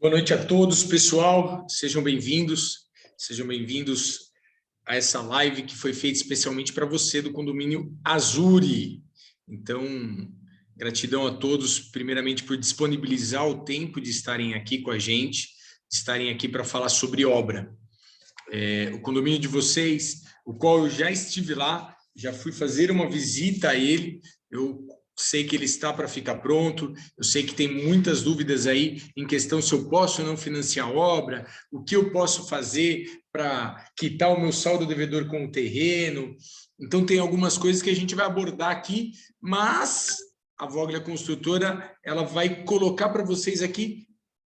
Boa noite a todos, pessoal. Sejam bem-vindos a essa live que foi feita especialmente para você do condomínio Azuri. Então, gratidão a todos, primeiramente, por disponibilizar o tempo de estarem aqui com a gente, de estarem aqui para falar sobre obra. O condomínio de vocês, o qual eu já estive lá, já fui fazer uma visita a ele, eu sei que ele está para ficar pronto, eu sei que tem muitas dúvidas aí em questão se eu posso ou não financiar a obra, o que eu posso fazer para quitar o meu saldo devedor com o terreno. Então, tem algumas coisas que a gente vai abordar aqui, mas a Voglia Construtora ela vai colocar para vocês aqui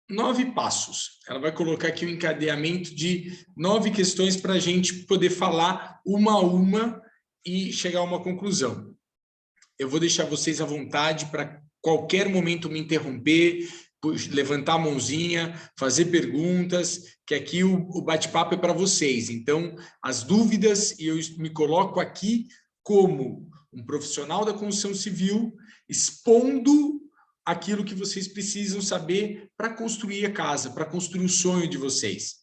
9 passos. Ela vai colocar aqui um encadeamento de 9 questões para a gente poder falar uma a uma e chegar a uma conclusão. Eu vou deixar vocês à vontade para qualquer momento me interromper, levantar a mãozinha, fazer perguntas, que aqui o bate-papo é para vocês. Então, as dúvidas, e eu me coloco aqui como um profissional da construção civil, expondo aquilo que vocês precisam saber para construir a casa, para construir o sonho de vocês.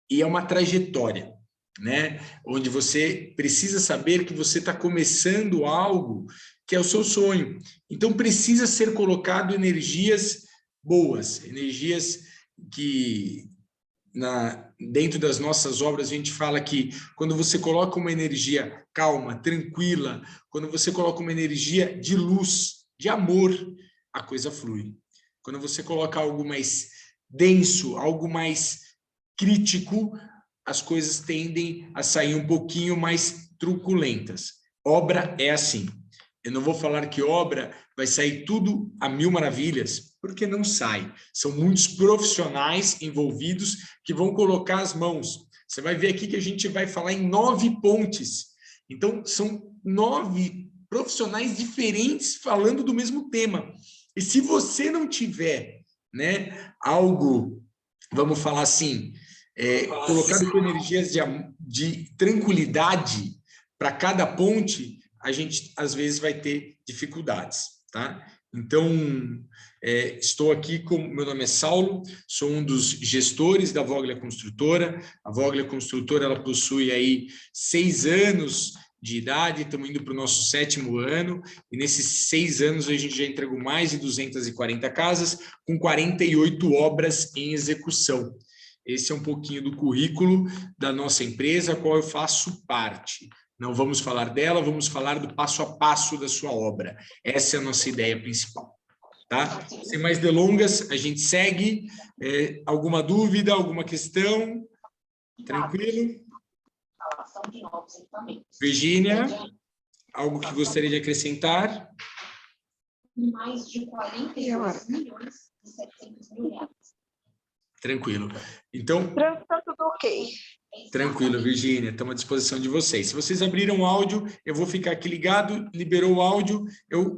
E é uma trajetória, né? Onde você precisa saber que você está começando algo que é o seu sonho. Então, precisa ser colocado energias boas, energias que, dentro das nossas obras, a gente fala que quando você coloca uma energia calma, tranquila, quando você coloca uma energia de luz, de amor, a coisa flui. Quando você coloca algo mais denso, algo mais crítico, as coisas tendem a sair um pouquinho mais truculentas. Obra é assim. Eu não vou falar que obra vai sair tudo a mil maravilhas, porque não sai. São muitos profissionais envolvidos que vão colocar as mãos. Você vai ver aqui que a gente vai falar em 9 pontes. Então, são 9 profissionais diferentes falando do mesmo tema. E se você não tiver, né, algo, vamos falar assim, colocado com energias de tranquilidade para cada ponte, a gente às vezes vai ter dificuldades, tá? Então, estou aqui meu nome é Saulo, sou um dos gestores da Voglia Construtora. A Voglia Construtora ela possui aí 6 anos de idade, estamos indo para o nosso 7º ano, e nesses 6 anos a gente já entregou mais de 240 casas, com 48 obras em execução. Esse é um pouquinho do currículo da nossa empresa, a qual eu faço parte. Não vamos falar dela, vamos falar do passo a passo da sua obra. Essa é a nossa ideia principal. Tá? Sem mais delongas, a gente segue. Alguma dúvida, alguma questão? Tranquilo? Virgínia, algo que gostaria de acrescentar? Mais de 42 milhões e 700 mil reais. Tranquilo. Então, tá tudo ok. Tranquilo, Virgínia, estamos à disposição de vocês. Se vocês abriram o áudio, eu vou ficar aqui ligado, liberou o áudio, eu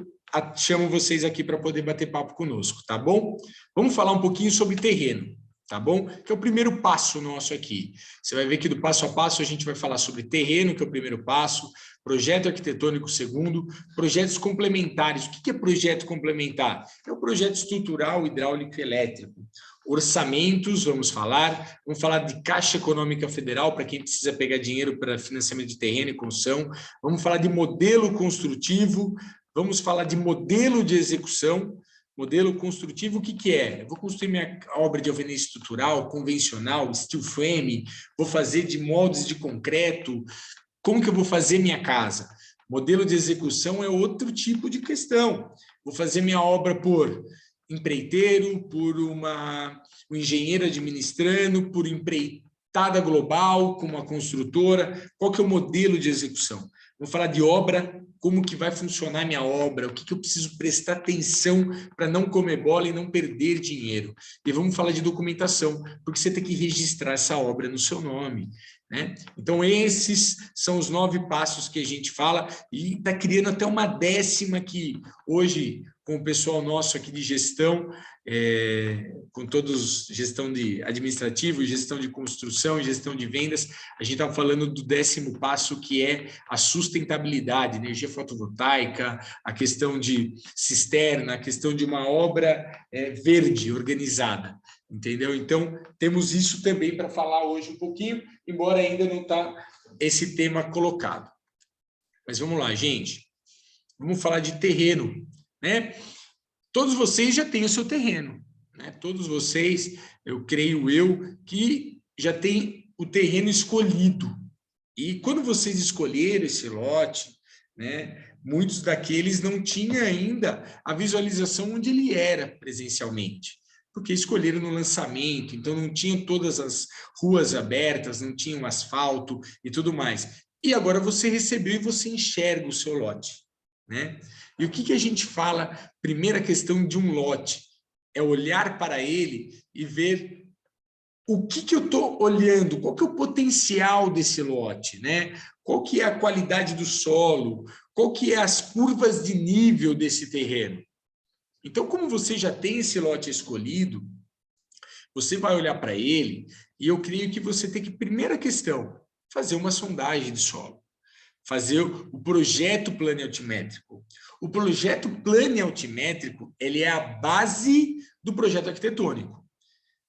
chamo vocês aqui para poder bater papo conosco, tá bom? Vamos falar um pouquinho sobre terreno, tá bom? Que é o primeiro passo nosso aqui. Você vai ver que do passo a passo a gente vai falar sobre terreno, que é o primeiro passo, projeto arquitetônico segundo, projetos complementares. O que é projeto complementar? É o projeto estrutural, hidráulico e elétrico. Orçamentos, vamos falar de Caixa Econômica Federal, para quem precisa pegar dinheiro para financiamento de terreno e construção, vamos falar de modelo construtivo, vamos falar de modelo de execução. Modelo construtivo, o que é? Eu vou construir minha obra de alvenaria estrutural, convencional, steel frame, vou fazer de moldes de concreto, como que eu vou fazer minha casa? Modelo de execução é outro tipo de questão. Vou fazer minha obra por empreiteiro, por um engenheiro administrando, por empreitada global, com uma construtora. Qual que é o modelo de execução? Vamos falar de obra, como que vai funcionar minha obra, o que eu preciso prestar atenção para não comer bola e não perder dinheiro. E vamos falar de documentação, porque você tem que registrar essa obra no seu nome, né? Então, esses são os 9 passos que a gente fala e está criando até uma 10ª que hoje, com o pessoal nosso aqui de gestão, com todos, gestão de administrativo, gestão de construção, gestão de vendas, a gente está falando do 10º passo, que é a sustentabilidade, energia fotovoltaica, a questão de cisterna, a questão de uma obra verde, organizada. Entendeu? Então, temos isso também para falar hoje um pouquinho, embora ainda não está esse tema colocado. Mas vamos lá, gente. Vamos falar de terreno, né? Todos vocês já têm o seu terreno, né? Todos vocês, eu creio eu, que já têm o terreno escolhido. E quando vocês escolheram esse lote, né, muitos daqueles não tinham ainda a visualização onde ele era presencialmente, porque escolheram no lançamento, então não tinham todas as ruas abertas, não tinham asfalto e tudo mais. E agora você recebeu e você enxerga o seu lote, né? E o que a gente fala? Primeira questão de um lote é olhar para ele e ver o que eu estou olhando, qual que é o potencial desse lote, né? Qual que é a qualidade do solo, qual que é as curvas de nível desse terreno. Então, como você já tem esse lote escolhido, você vai olhar para ele e eu creio que você tem que, primeira questão, fazer uma sondagem de solo, fazer o projeto planialtimétrico. O projeto planialtimétrico, ele é a base do projeto arquitetônico.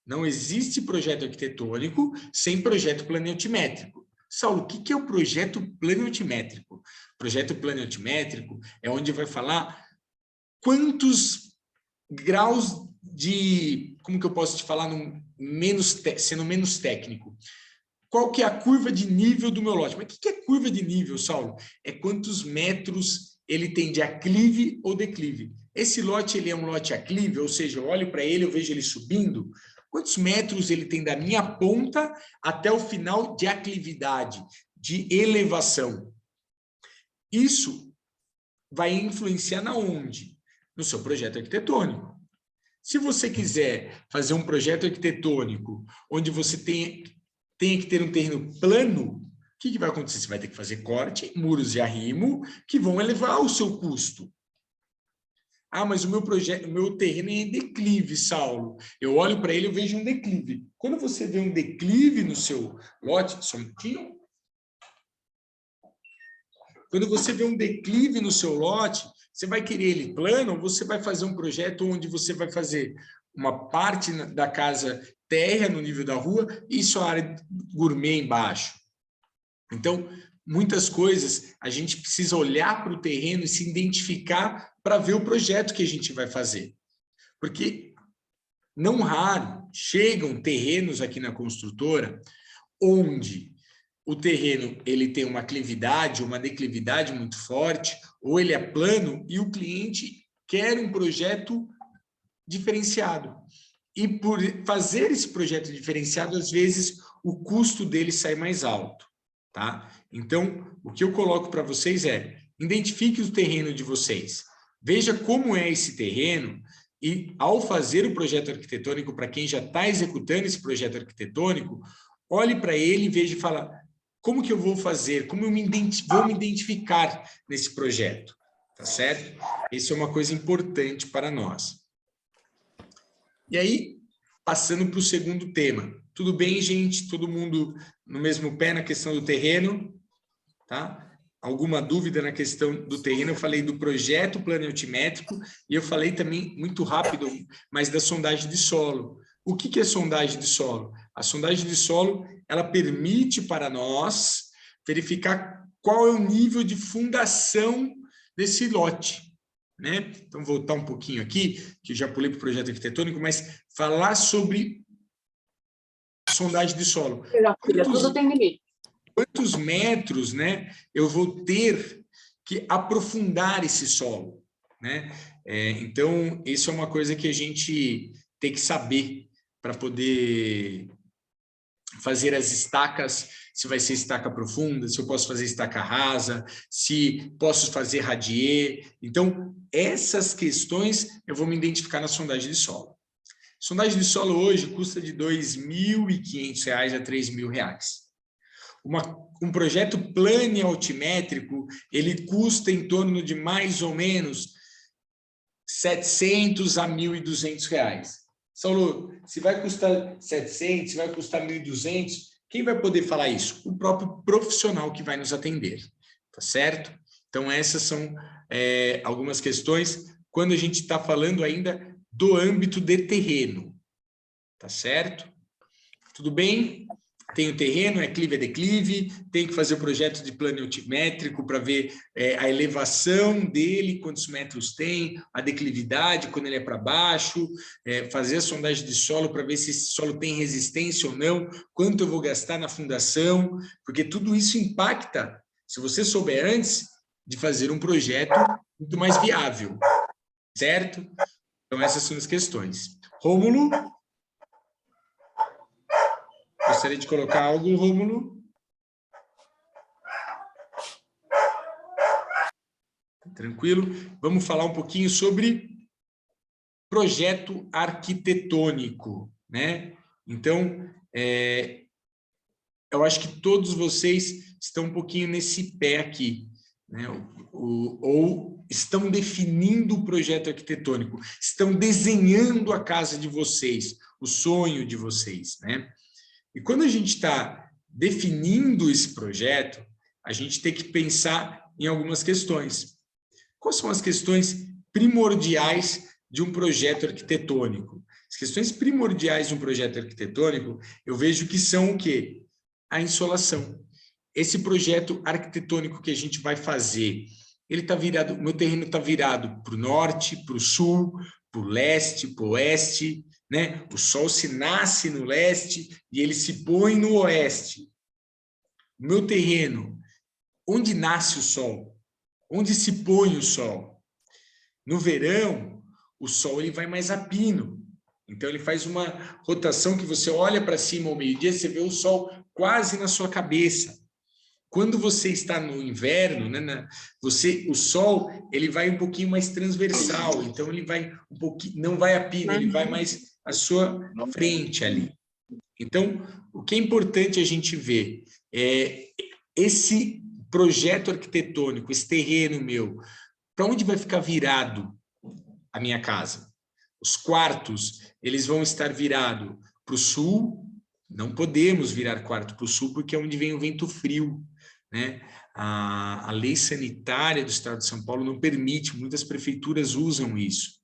Não existe projeto arquitetônico sem projeto planialtimétrico. Saulo, o que é o projeto planialtimétrico? Projeto planialtimétrico é onde vai falar quantos graus de... Como que eu posso te falar sendo menos técnico? Qual que é a curva de nível do meu lote? Mas o que é curva de nível, Saulo? É quantos metros ele tem de aclive ou declive. Esse lote ele é um lote aclive, ou seja, eu olho para ele, eu vejo ele subindo. Quantos metros ele tem da minha ponta até o final de aclividade, de elevação? Isso vai influenciar na onde? No seu projeto arquitetônico. Se você quiser fazer um projeto arquitetônico onde você tem que ter um terreno plano, o que vai acontecer? Você vai ter que fazer corte, muros de arrimo, que vão elevar o seu custo. Ah, mas o meu terreno é em declive, Saulo. Eu olho para ele e vejo um declive. Quando você vê um declive no seu lote, só um pouquinho. Quando você vê um declive no seu lote, você vai querer ele plano ou você vai fazer um projeto onde você vai fazer uma parte da casa térrea no nível da rua e só área gourmet embaixo. Então, muitas coisas a gente precisa olhar para o terreno e se identificar para ver o projeto que a gente vai fazer. Porque, não raro, chegam terrenos aqui na construtora onde o terreno ele tem uma aclividade, uma declividade muito forte, ou ele é plano e o cliente quer um projeto diferenciado. E por fazer esse projeto diferenciado, às vezes, o custo dele sai mais alto. Tá? Então, o que eu coloco para vocês é, identifique o terreno de vocês, veja como é esse terreno e, ao fazer o projeto arquitetônico, para quem já está executando esse projeto arquitetônico, olhe para ele e veja e fala, como que eu vou fazer, como eu vou me identificar nesse projeto, tá certo? Isso é uma coisa importante para nós. E aí, passando para o segundo tema. Tudo bem, gente? Todo mundo no mesmo pé na questão do terreno? Tá? Alguma dúvida na questão do terreno? Eu falei do projeto planialtimétrico e eu falei também, muito rápido, mas da sondagem de solo. O que é sondagem de solo? A sondagem de solo, ela permite para nós verificar qual é o nível de fundação desse lote. Né? Então, voltar um pouquinho aqui, que eu já pulei para o projeto arquitetônico, mas falar sobre sondagem de solo. Tudo tem limite. Quantos metros, né, eu vou ter que aprofundar esse solo? Né? Então, isso é uma coisa que a gente tem que saber para poder fazer as estacas, se vai ser estaca profunda, se eu posso fazer estaca rasa, se posso fazer radier. Então, essas questões eu vou me identificar na sondagem de solo. Sondagem de solo hoje custa de R$ 2.500 a R$ 3.000. Um projeto planialtimétrico, ele custa em torno de mais ou menos R$ 700 a R$ 1.200. Saulo, se vai custar 700, se vai custar 1.200, quem vai poder falar isso? O próprio profissional que vai nos atender, tá certo? Então, essas são algumas questões quando a gente está falando ainda do âmbito de terreno. Tá certo? Tudo bem? Tem o terreno, é clive, é declive, tem que fazer o projeto de plano altimétrico para ver a elevação dele, quantos metros tem, a declividade, quando ele é para baixo, fazer a sondagem de solo para ver se esse solo tem resistência ou não, quanto eu vou gastar na fundação, porque tudo isso impacta, se você souber antes, de fazer um projeto muito mais viável, certo? Então, essas são as questões. Rômulo? Gostaria de colocar algo, Rômulo? Tranquilo? Vamos falar um pouquinho sobre projeto arquitetônico, né? Então, eu acho que todos vocês estão um pouquinho nesse pé aqui, né? Ou estão definindo o projeto arquitetônico, estão desenhando a casa de vocês, o sonho de vocês, né? E quando a gente está definindo esse projeto, a gente tem que pensar em algumas questões. Quais são as questões primordiais de um projeto arquitetônico? As questões primordiais de um projeto arquitetônico, eu vejo que são o quê? A insolação. Esse projeto arquitetônico que a gente vai fazer, ele está virado, o meu terreno está virado para o norte, para o sul, para o leste, para o oeste, né? O sol se nasce no leste e ele se põe no oeste. O meu terreno, onde nasce o sol? Onde se põe o sol? No verão, o sol ele vai mais a pino. Então, ele faz uma rotação que você olha para cima ao meio-dia, você vê o sol quase na sua cabeça. Quando você está no inverno, né, o sol ele vai um pouquinho mais transversal, então ele vai um pouquinho, não vai a pino, ele vai mais à sua frente ali. Então, o que é importante a gente ver é esse projeto arquitetônico, esse terreno meu, para onde vai ficar virado a minha casa? Os quartos, eles vão estar virados para o sul, não podemos virar quarto para o sul, porque é onde vem o vento frio, né? A lei sanitária do estado de São Paulo não permite, muitas prefeituras usam isso.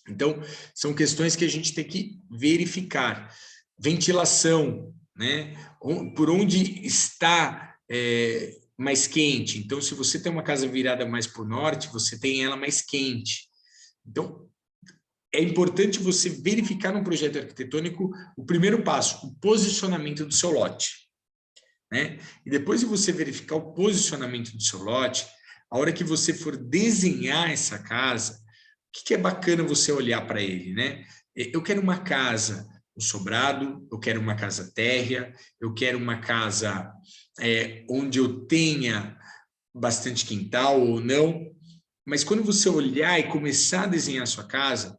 Então, são questões que a gente tem que verificar. Ventilação, né? Por onde está mais quente. Então, se você tem uma casa virada mais para o norte, você tem ela mais quente. Então, é importante você verificar no projeto arquitetônico o primeiro passo, o posicionamento do seu lote, né? E depois de você verificar o posicionamento do seu lote, a hora que você for desenhar essa casa, o que é bacana você olhar para ele, né? Eu quero uma casa no sobrado, eu quero uma casa térrea, eu quero uma casa onde eu tenha bastante quintal ou não, mas quando você olhar e começar a desenhar a sua casa,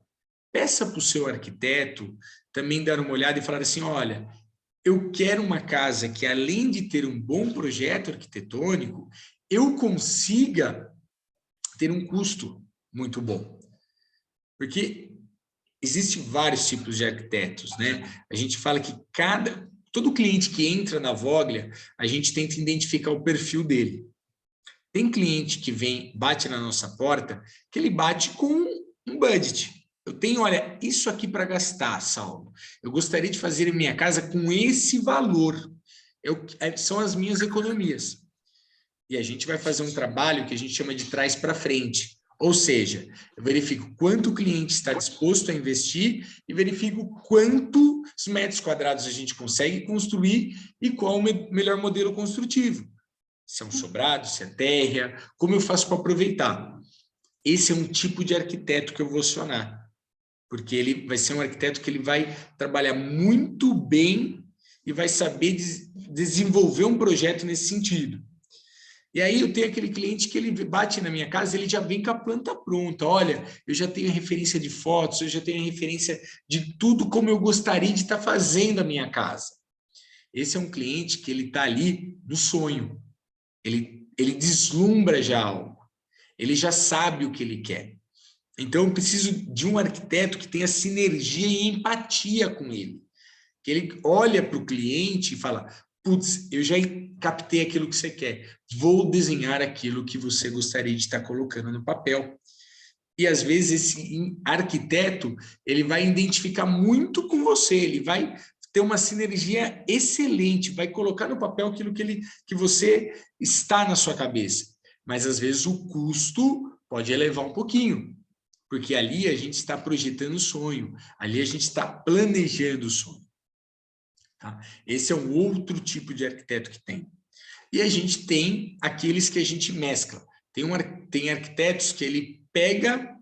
peça para o seu arquiteto também dar uma olhada e falar assim, olha, eu quero uma casa que, além de ter um bom projeto arquitetônico, eu consiga ter um custo muito bom. Porque existem vários tipos de arquitetos, né? A gente fala que todo cliente que entra na Voglia, a gente tenta identificar o perfil dele. Tem cliente que bate na nossa porta, que ele bate com um budget. Eu tenho, olha, isso aqui para gastar, Saulo. Eu gostaria de fazer em minha casa com esse valor. São as minhas economias. E a gente vai fazer um trabalho que a gente chama de trás para frente. Ou seja, eu verifico quanto o cliente está disposto a investir e verifico quantos metros quadrados a gente consegue construir e qual o melhor modelo construtivo. Se é um sobrado, se é térrea, como eu faço para aproveitar. Esse é um tipo de arquiteto que eu vou acionar. Porque ele vai ser um arquiteto que ele vai trabalhar muito bem e vai saber desenvolver um projeto nesse sentido. E aí eu tenho aquele cliente que ele bate na minha casa, ele já vem com a planta pronta. Olha, eu já tenho referência de fotos, eu já tenho referência de tudo como eu gostaria de estar fazendo a minha casa. Esse é um cliente que ele está ali no sonho. Ele deslumbra já algo. Ele já sabe o que ele quer. Então, eu preciso de um arquiteto que tenha sinergia e empatia com ele. Que ele olha para o cliente e fala, putz, eu já captei aquilo que você quer. Vou desenhar aquilo que você gostaria de estar colocando no papel. E às vezes esse arquiteto, ele vai identificar muito com você, ele vai ter uma sinergia excelente, vai colocar no papel aquilo que você está na sua cabeça. Mas às vezes o custo pode elevar um pouquinho, porque ali a gente está projetando o sonho, ali a gente está planejando o sonho. Tá? Esse é um outro tipo de arquiteto que tem. E a gente tem aqueles que a gente mescla. Tem arquitetos que ele pega,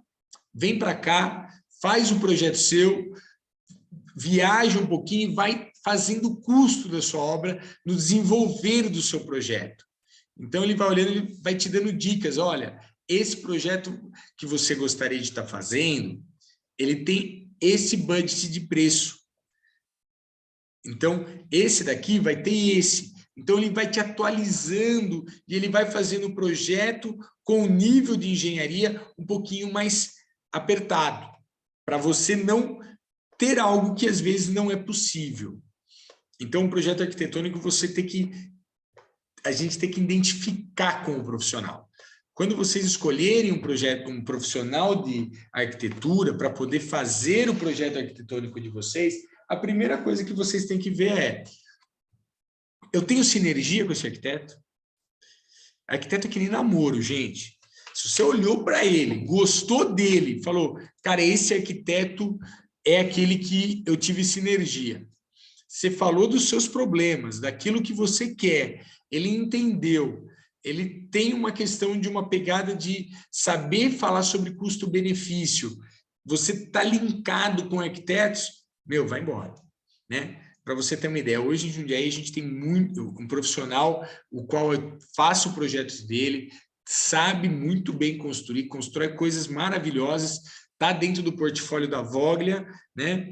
vem para cá, faz o projeto seu, viaja um pouquinho e vai fazendo o custo da sua obra no desenvolver do seu projeto. Então, ele vai olhando, ele vai te dando dicas. Olha, esse projeto que você gostaria de estar fazendo, ele tem esse budget de preço. Então, esse daqui vai ter esse. Então, ele vai te atualizando e ele vai fazendo o projeto com o nível de engenharia um pouquinho mais apertado, para você não ter algo que às vezes não é possível. Então, um projeto arquitetônico, a gente tem que identificar com o profissional. Quando vocês escolherem um profissional de arquitetura para poder fazer o projeto arquitetônico de vocês, a primeira coisa que vocês têm que ver é: eu tenho sinergia com esse arquiteto? Arquiteto é que nem namoro, gente. Se você olhou para ele, gostou dele, falou, cara, esse arquiteto é aquele que eu tive sinergia. Você falou dos seus problemas, daquilo que você quer, ele entendeu, ele tem uma questão de uma pegada de saber falar sobre custo-benefício. Você está linkado com arquitetos, meu, vai embora, né? Para você ter uma ideia, hoje em Jundiaí a gente tem um profissional, o qual eu faço projetos dele, sabe muito bem construir, constrói coisas maravilhosas, está dentro do portfólio da Voglia, né?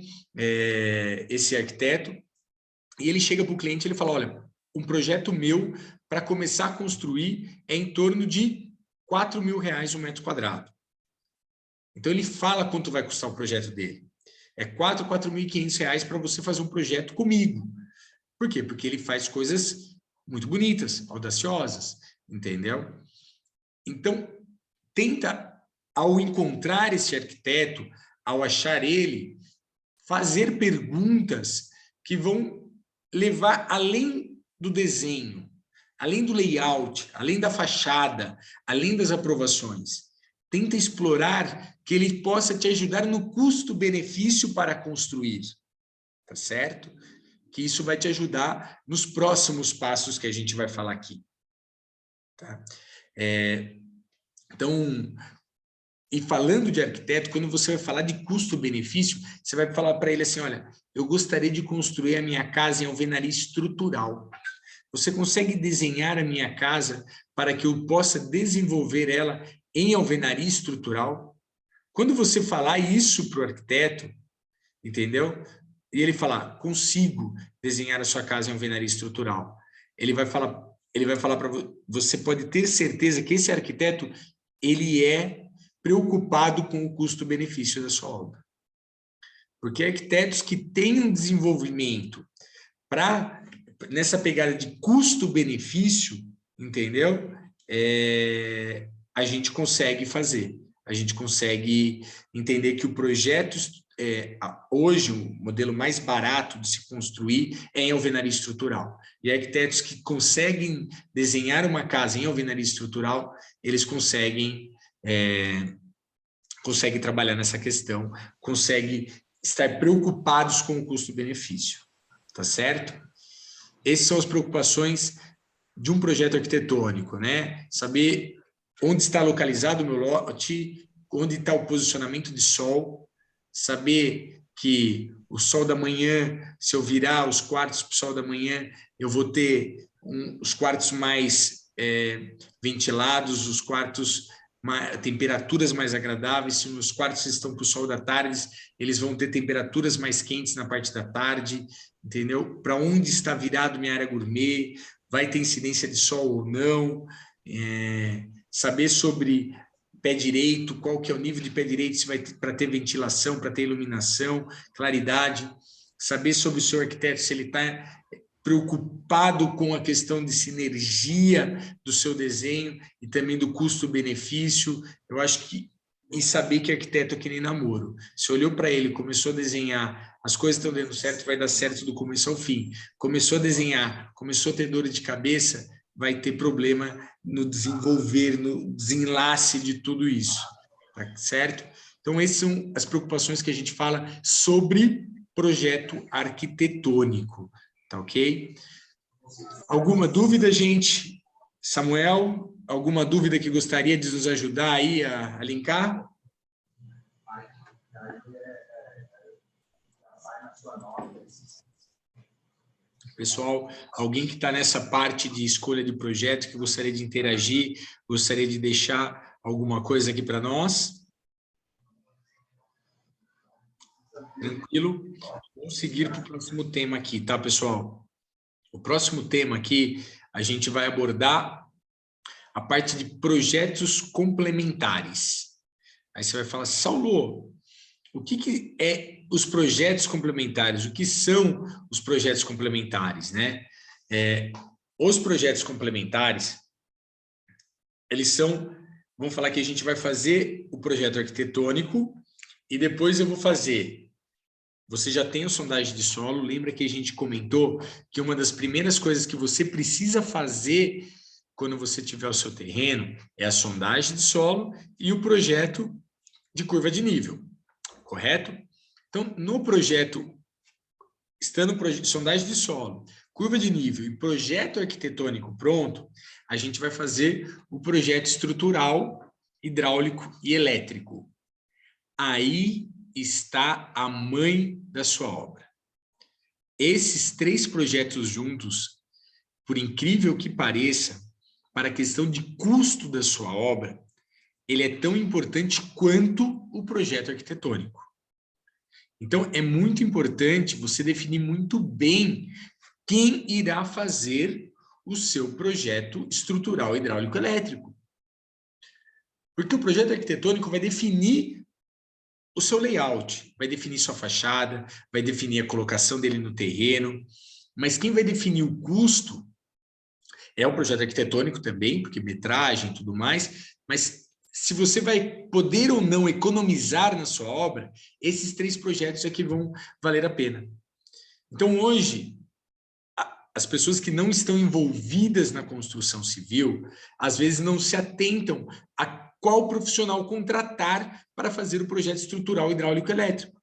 Esse arquiteto, e ele chega para o cliente e ele fala, olha, um projeto meu para começar a construir é em torno de R$4.000 um metro quadrado. Então ele fala quanto vai custar o projeto dele. É R$4.500 para você fazer um projeto comigo. Por quê? Porque ele faz coisas muito bonitas, audaciosas, entendeu? Então, tenta, ao encontrar esse arquiteto, ao achar ele, fazer perguntas que vão levar além do desenho, além do layout, além da fachada, além das aprovações. Tenta explorar que ele possa te ajudar no custo-benefício para construir, tá certo? Que isso vai te ajudar nos próximos passos que a gente vai falar aqui. Tá? Então, e falando de arquiteto, quando você vai falar de custo-benefício, você vai falar para ele assim, olha, eu gostaria de construir a minha casa em alvenaria estrutural. Você consegue desenhar a minha casa para que eu possa desenvolver ela em alvenaria estrutural? Quando você falar isso para o arquiteto, entendeu? E ele falar, consigo desenhar a sua casa em alvenaria estrutural. Ele vai falar para você, pode ter certeza que esse arquiteto, ele é preocupado com o custo-benefício da sua obra. Porque arquitetos que têm um desenvolvimento nessa pegada de custo-benefício, entendeu? A gente consegue fazer. A gente consegue entender que o projeto, hoje, o modelo mais barato de se construir é em alvenaria estrutural. E arquitetos que conseguem desenhar uma casa em alvenaria estrutural, eles conseguem trabalhar nessa questão, conseguem estar preocupados com o custo-benefício, tá certo? Essas são as preocupações de um projeto arquitetônico, né? Saber onde está localizado o meu lote, onde está o posicionamento de sol, saber que o sol da manhã, se eu virar os quartos para o sol da manhã, eu vou ter os quartos mais ventilados, os quartos temperaturas mais agradáveis. Se os quartos estão para o sol da tarde, eles vão ter temperaturas mais quentes na parte da tarde, entendeu? Para onde está virado minha área gourmet, vai ter incidência de sol ou não, saber sobre pé direito, qual que é o nível de pé direito, se vai para ter ventilação, para ter iluminação, claridade, saber sobre o seu arquiteto, se ele está preocupado com a questão de sinergia do seu desenho e também do custo-benefício. Eu acho que e saber que arquiteto é que nem namoro. Você olhou para ele, começou a desenhar, as coisas estão dando certo, vai dar certo do começo ao fim. Começou a desenhar, começou a ter dor de cabeça, vai ter problema no desenvolver, no desenlace de tudo isso, tá certo? Então, essas são as preocupações que a gente fala sobre projeto arquitetônico, tá ok? Alguma dúvida, gente? Samuel, alguma dúvida que gostaria de nos ajudar aí a linkar? Pessoal, alguém que está nessa parte de escolha de projeto, que gostaria de interagir, gostaria de deixar alguma coisa aqui para nós? Tranquilo? Vamos seguir para o próximo tema aqui, tá, pessoal? O próximo tema aqui, a gente vai abordar a parte de projetos complementares. Aí você vai falar, Saulo, o que é os projetos complementares? O que são os projetos complementares, né? Os projetos complementares, eles são, vamos falar que a gente vai fazer o projeto arquitetônico e depois eu vou fazer. Você já tem o sondagem de solo, lembra que a gente comentou que uma das primeiras coisas que você precisa fazer quando você tiver o seu terreno é a sondagem de solo e o projeto de curva de nível, correto? Então, no projeto, estando sondagem de solo, curva de nível e projeto arquitetônico pronto, a gente vai fazer o projeto estrutural, hidráulico e elétrico. Aí está a mãe da sua obra. Esses 3 projetos juntos, por incrível que pareça, para a questão de custo da sua obra, ele é tão importante quanto o projeto arquitetônico. Então, é muito importante você definir muito bem quem irá fazer o seu projeto estrutural hidráulico elétrico. Porque o projeto arquitetônico vai definir o seu layout, vai definir sua fachada, vai definir a colocação dele no terreno, mas quem vai definir o custo é o projeto arquitetônico também, porque metragem e tudo mais, mas se você vai poder ou não economizar na sua obra, esses 3 projetos é que vão valer a pena. Então, hoje, as pessoas que não estão envolvidas na construção civil, às vezes não se atentam a qual profissional contratar para fazer o projeto estrutural hidráulico elétrico.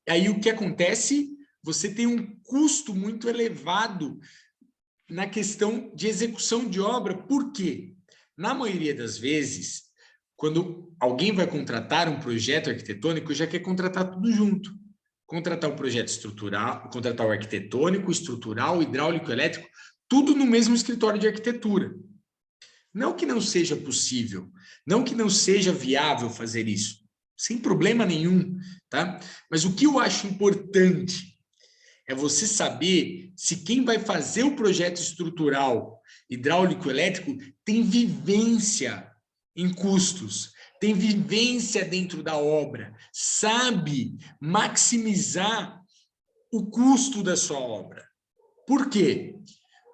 E aí o que acontece? Você tem um custo muito elevado na questão de execução de obra. Por quê? Na maioria das vezes, quando alguém vai contratar um projeto arquitetônico, já quer contratar tudo junto. Contratar o projeto estrutural, contratar o arquitetônico, estrutural, hidráulico, elétrico, tudo no mesmo escritório de arquitetura. Não que não seja possível, não que não seja viável fazer isso, sem problema nenhum, tá? Mas o que eu acho importante é você saber se quem vai fazer o projeto estrutural, hidráulico, elétrico, tem vivência em custos, tem vivência dentro da obra, sabe maximizar o custo da sua obra. Por quê?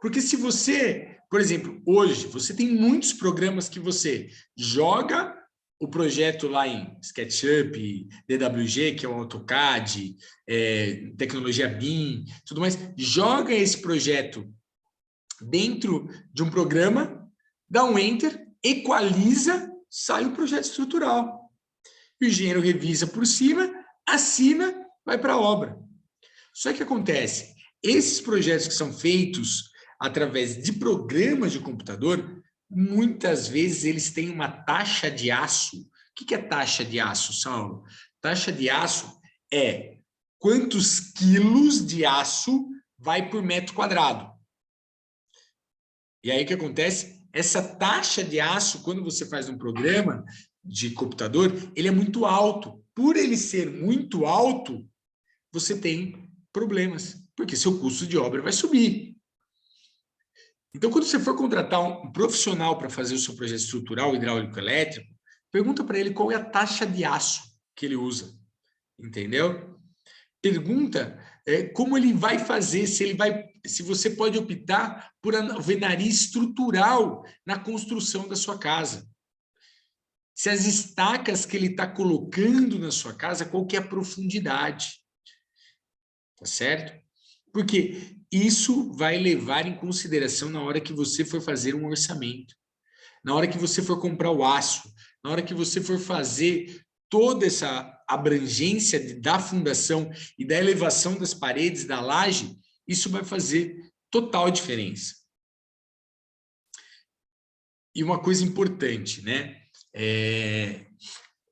Porque se você, por exemplo, hoje, você tem muitos programas que você joga o projeto lá em SketchUp, DWG, que é o AutoCAD, tecnologia BIM, tudo mais, joga esse projeto dentro de um programa, dá um Enter, equaliza, sai o projeto estrutural. O engenheiro revisa por cima, assina, vai para a obra. Só que acontece, esses projetos que são feitos através de programas de computador, muitas vezes eles têm uma taxa de aço. O que é taxa de aço, Saulo? Taxa de aço é quantos quilos de aço vai por metro quadrado. E aí o que acontece? Essa taxa de aço, quando você faz um programa de computador, ele é muito alto. Por ele ser muito alto, você tem problemas, porque seu custo de obra vai subir. Então, quando você for contratar um profissional para fazer o seu projeto estrutural, hidráulico, elétrico, pergunta para ele qual é a taxa de aço que ele usa, entendeu? Pergunta como ele vai fazer, se você pode optar por alvenaria estrutural na construção da sua casa. se as estacas que ele está colocando na sua casa, qual que é a profundidade. Tá certo? Porque isso vai levar em consideração na hora que você for fazer um orçamento, na hora que você for comprar o aço, na hora que você for fazer toda essa abrangência da fundação e da elevação das paredes, da laje, isso vai fazer total diferença. E uma coisa importante, né?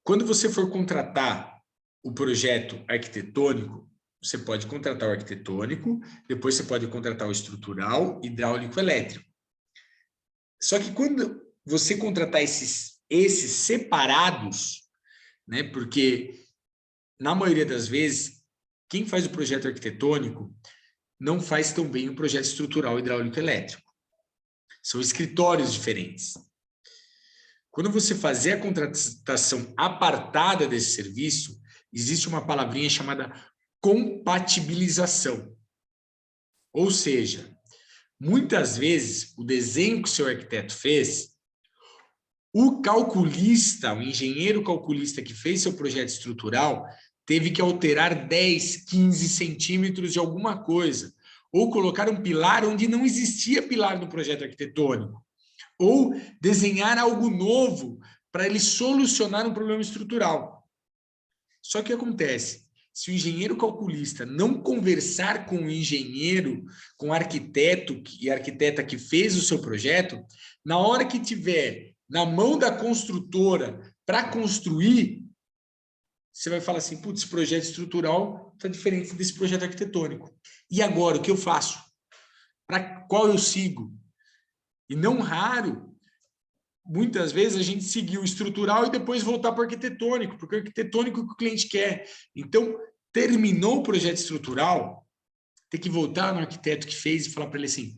Quando você for contratar o projeto arquitetônico, você pode contratar o arquitetônico, depois você pode contratar o estrutural, hidráulico, elétrico. Só que quando você contratar esses separados, né? Porque na maioria das vezes, quem faz o projeto arquitetônico não faz tão bem o projeto estrutural, hidráulico, elétrico. São escritórios diferentes. Quando você fazer a contratação apartada desse serviço, existe uma palavrinha chamada compatibilização. Ou seja, muitas vezes, o desenho que o seu arquiteto fez, o calculista, o engenheiro calculista que fez seu projeto estrutural, teve que alterar 10, 15 centímetros de alguma coisa, ou colocar um pilar onde não existia pilar no projeto arquitetônico, ou desenhar algo novo para ele solucionar um problema estrutural. Só que acontece, se o engenheiro calculista não conversar com o engenheiro, com o arquiteto e arquiteta que fez o seu projeto, na hora que tiver na mão da construtora para construir, você vai falar assim, putz, esse projeto estrutural está diferente desse projeto arquitetônico. E agora, o que eu faço? Para qual eu sigo? E não raro, muitas vezes a gente seguiu o estrutural e depois voltar para o arquitetônico, porque o arquitetônico é o que o cliente quer. Então, terminou o projeto estrutural, tem que voltar no arquiteto que fez e falar para ele assim,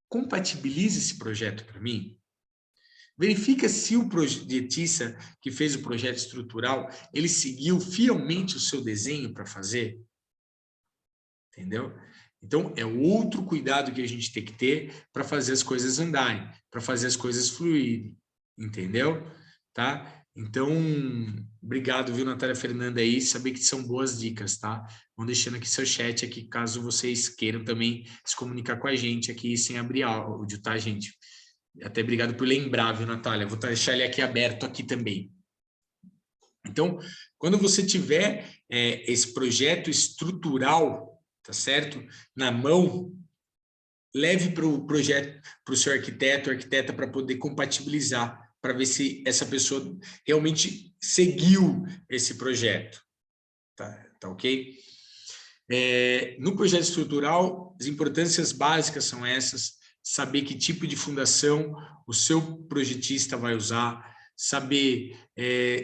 compatibilize esse projeto para mim. Verifica se o projetista que fez o projeto estrutural, ele seguiu fielmente o seu desenho para fazer. Entendeu? Então, é outro cuidado que a gente tem que ter para fazer as coisas andarem, para fazer as coisas fluírem. Entendeu? Tá? Então, obrigado, viu, Natália Fernanda, aí, saber que são boas dicas, tá? Vão deixando aqui seu chat aqui, caso vocês queiram também se comunicar com a gente aqui, sem abrir áudio, tá, gente? Até obrigado por lembrar, viu, Natália? Vou deixar ele aqui aberto aqui também. Então, quando você tiver esse projeto estrutural, tá certo? Na mão, leve para o projeto, para o seu arquiteto, arquiteta, para poder compatibilizar, para ver se essa pessoa realmente seguiu esse projeto. Tá ok? No projeto estrutural, as importâncias básicas são essas: saber que tipo de fundação o seu projetista vai usar, saber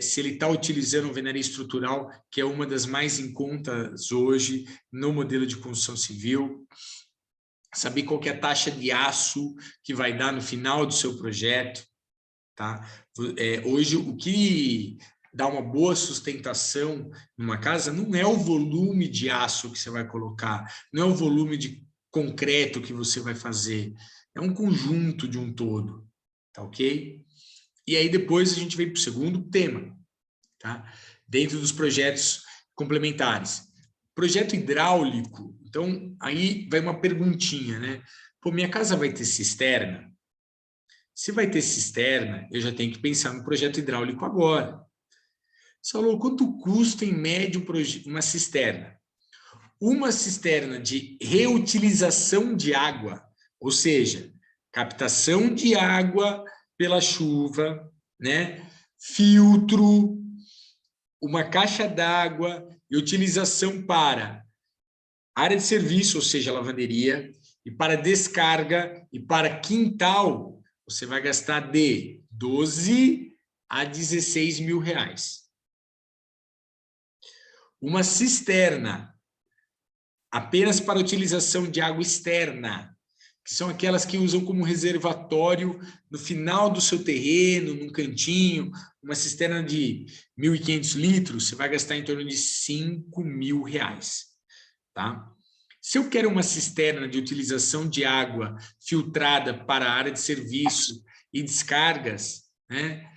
se ele está utilizando alvenaria estrutural, que é uma das mais em contas hoje no modelo de construção civil, saber qual que é a taxa de aço que vai dar no final do seu projeto, tá? Hoje, o que dá uma boa sustentação numa casa não é o volume de aço que você vai colocar, não é o volume de concreto que você vai fazer, é um conjunto de um todo, tá ok? E aí depois a gente vem para o segundo tema, tá? Dentro dos projetos complementares. Projeto hidráulico, então aí vai uma perguntinha, né? Pô, minha casa vai ter cisterna? Se vai ter cisterna, eu já tenho que pensar no projeto hidráulico agora. Saulo, quanto custa em médio uma cisterna? Uma cisterna de reutilização de água, ou seja, captação de água pela chuva, né? Filtro, uma caixa d'água e utilização para área de serviço, ou seja, lavanderia, e para descarga e para quintal, você vai gastar de 12 a 16 mil reais. Uma cisterna, apenas para utilização de água externa, que são aquelas que usam como reservatório no final do seu terreno, num cantinho, uma cisterna de 1.500 litros, você vai gastar em torno de 5 mil reais. Tá? Se eu quero uma cisterna de utilização de água filtrada para a área de serviço e descargas, né,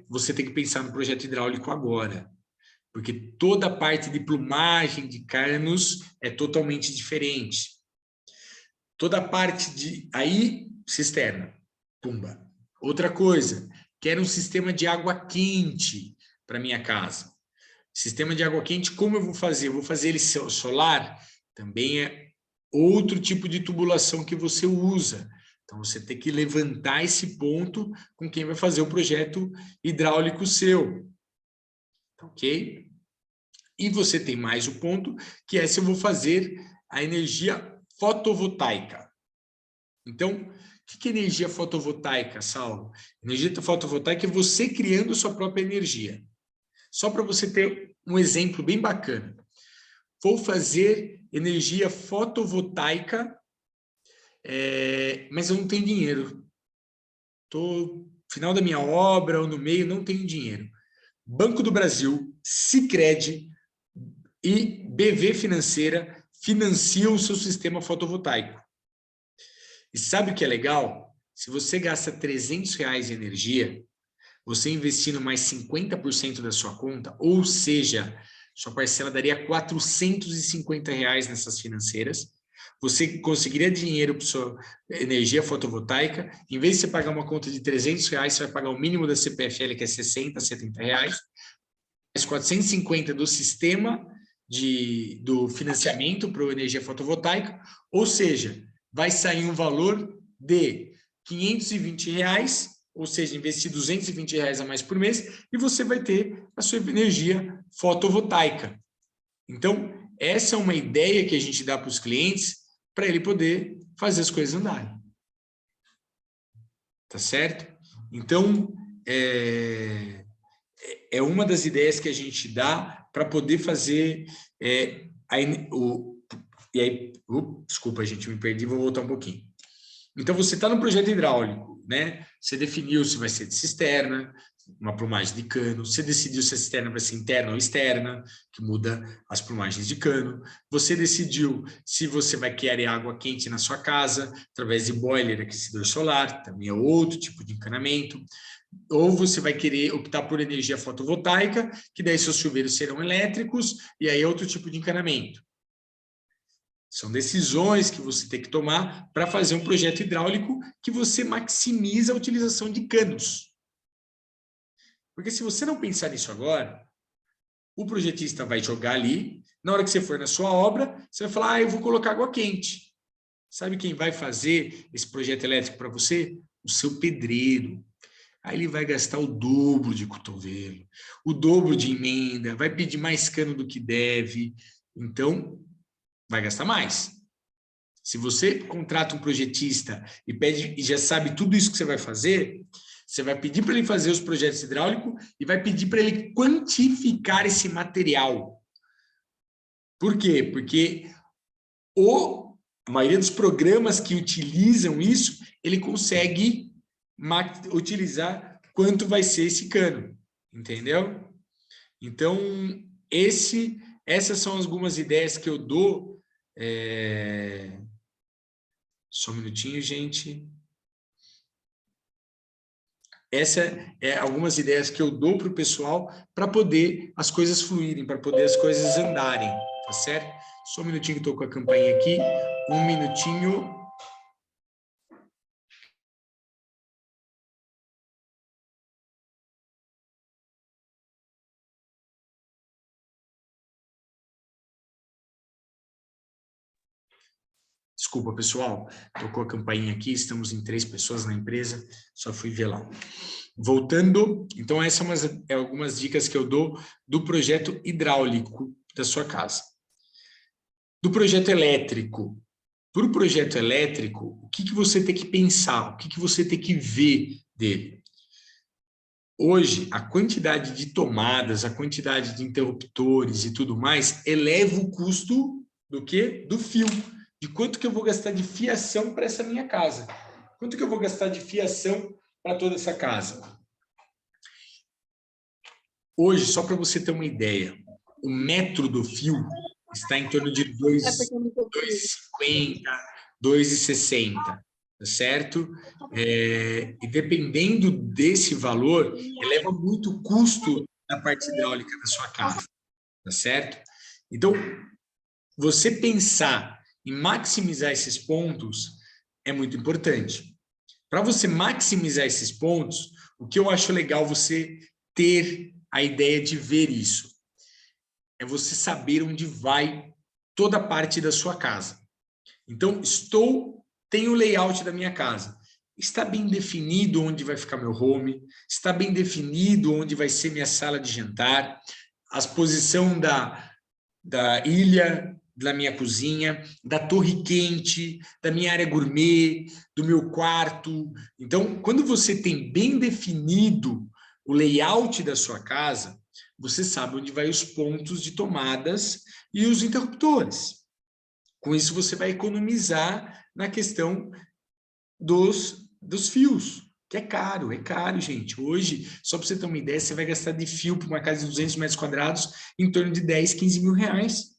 você tem que pensar no projeto hidráulico agora, porque toda a parte de plumagem de canos é totalmente diferente. Toda a parte de... Aí, cisterna, pumba. Outra coisa, quero um sistema de água quente para minha casa. Sistema de água quente, como eu vou fazer? Eu vou fazer ele solar? Também é outro tipo de tubulação que você usa. Então, você tem que levantar esse ponto com quem vai fazer o projeto hidráulico seu. Ok? E você tem mais o ponto, que é se eu vou fazer a energia fotovoltaica. Então, o que é energia fotovoltaica, Saulo? Energia fotovoltaica é você criando sua própria energia. Só para você ter um exemplo bem bacana. Vou fazer energia fotovoltaica, mas eu não tenho dinheiro. Estou no final da minha obra ou no meio, não tenho dinheiro. Banco do Brasil, Sicredi e BV Financeira financiam o seu sistema fotovoltaico. E sabe o que é legal? Se você gasta R$300 em energia, você investindo mais 50% da sua conta, ou seja, sua parcela daria R$450 nessas financeiras, você conseguiria dinheiro para sua energia fotovoltaica, em vez de você pagar uma conta de R$300, você vai pagar o mínimo da CPFL, que é R$60, R$70, mais 450 do sistema do financiamento para a energia fotovoltaica, ou seja, vai sair um valor de R$520, ou seja, investir R$220 a mais por mês, e você vai ter a sua energia fotovoltaica. Então, essa é uma ideia que a gente dá para os clientes, para ele poder fazer as coisas andarem. Tá certo? Então, é uma das ideias que a gente dá para poder fazer desculpa, gente, me perdi, vou voltar um pouquinho. Então, você está no projeto hidráulico, né? Você definiu se vai ser de cisterna, uma plumagem de cano, você decidiu se a cisterna vai ser interna ou externa, que muda as plumagens de cano, você decidiu se você vai querer água quente na sua casa, através de boiler, aquecedor solar, também é outro tipo de encanamento, ou você vai querer optar por energia fotovoltaica, que daí seus chuveiros serão elétricos, e aí é outro tipo de encanamento. São decisões que você tem que tomar para fazer um projeto hidráulico que você maximiza a utilização de canos. Porque se você não pensar nisso agora, o projetista vai jogar ali, na hora que você for na sua obra, você vai falar, eu vou colocar água quente. Sabe quem vai fazer esse projeto elétrico para você? O seu pedreiro. Aí ele vai gastar o dobro de cotovelo, o dobro de emenda, vai pedir mais cano do que deve, então vai gastar mais. Se você contrata um projetista e pede e já sabe tudo isso que você vai fazer, você vai pedir para ele fazer os projetos hidráulicos e vai pedir para ele quantificar esse material. Por quê? Porque a maioria dos programas que utilizam isso, ele consegue utilizar quanto vai ser esse cano, entendeu? Então, essas são algumas ideias que eu dou. Só um minutinho, gente. Essa é algumas ideias que eu dou para o pessoal para poder as coisas fluírem, para poder as coisas andarem, tá certo? Só um minutinho que estou com a campainha aqui. Um minutinho. Desculpa, pessoal, tocou a campainha aqui, estamos em 3 pessoas na empresa, só fui ver lá. Voltando, então essas são algumas dicas que eu dou do projeto hidráulico da sua casa. Do projeto elétrico. Para o projeto elétrico, o que você tem que pensar, o que você tem que ver dele? Hoje, a quantidade de tomadas, a quantidade de interruptores e tudo mais, eleva o custo do quê? Do fio. De quanto que eu vou gastar de fiação para essa minha casa. Quanto que eu vou gastar de fiação para toda essa casa? Hoje, só para você ter uma ideia, o metro do fio está em torno de 2,50, 2,60. certo? E dependendo desse valor, eleva muito o custo da parte hidráulica da sua casa, tá certo? Então, você pensar em maximizar esses pontos é muito importante. Para você maximizar esses pontos, o que eu acho legal você ter a ideia de ver isso é você saber onde vai toda a parte da sua casa. Então, tenho o layout da minha casa. Está bem definido onde vai ficar meu home, está bem definido onde vai ser minha sala de jantar, a posição da ilha, da minha cozinha, da torre quente, da minha área gourmet, do meu quarto. Então, quando você tem bem definido o layout da sua casa, você sabe onde vai os pontos de tomadas e os interruptores. Com isso, você vai economizar na questão dos fios, que é caro, gente. Hoje, só para você ter uma ideia, você vai gastar de fio para uma casa de 200 metros quadrados em torno de 10, 15 mil reais.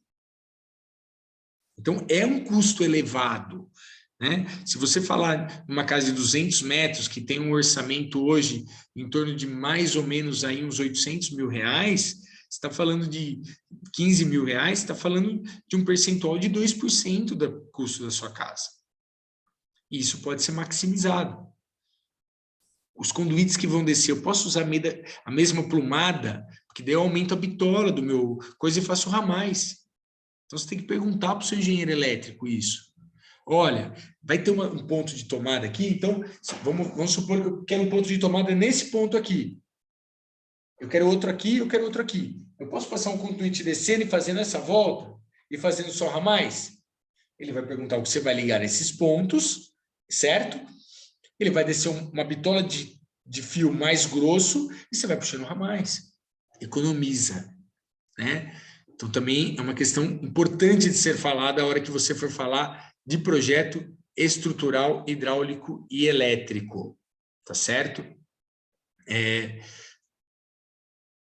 Então, é um custo elevado, né? Se você falar numa casa de 200 metros, que tem um orçamento hoje em torno de mais ou menos aí uns 800 mil reais, você está falando de 15 mil reais, está falando de um percentual de 2% do custo da sua casa. Isso pode ser maximizado. Os conduítes que vão descer, eu posso usar a mesma plumada, porque daí eu aumento a bitola do meu coisa e faço ramais. Então, você tem que perguntar para o seu engenheiro elétrico isso. Olha, vai ter um ponto de tomada aqui, então vamos supor que eu quero um ponto de tomada nesse ponto aqui. Eu quero outro aqui, eu quero outro aqui. Eu posso passar um conduíte descendo e fazendo essa volta? E fazendo só ramais? Ele vai perguntar o que você vai ligar nesses pontos, certo? Ele vai descer uma bitola de fio mais grosso e você vai puxando ramais. Economiza, né? Então, também é uma questão importante de ser falada a hora que você for falar de projeto estrutural, hidráulico e elétrico, tá certo?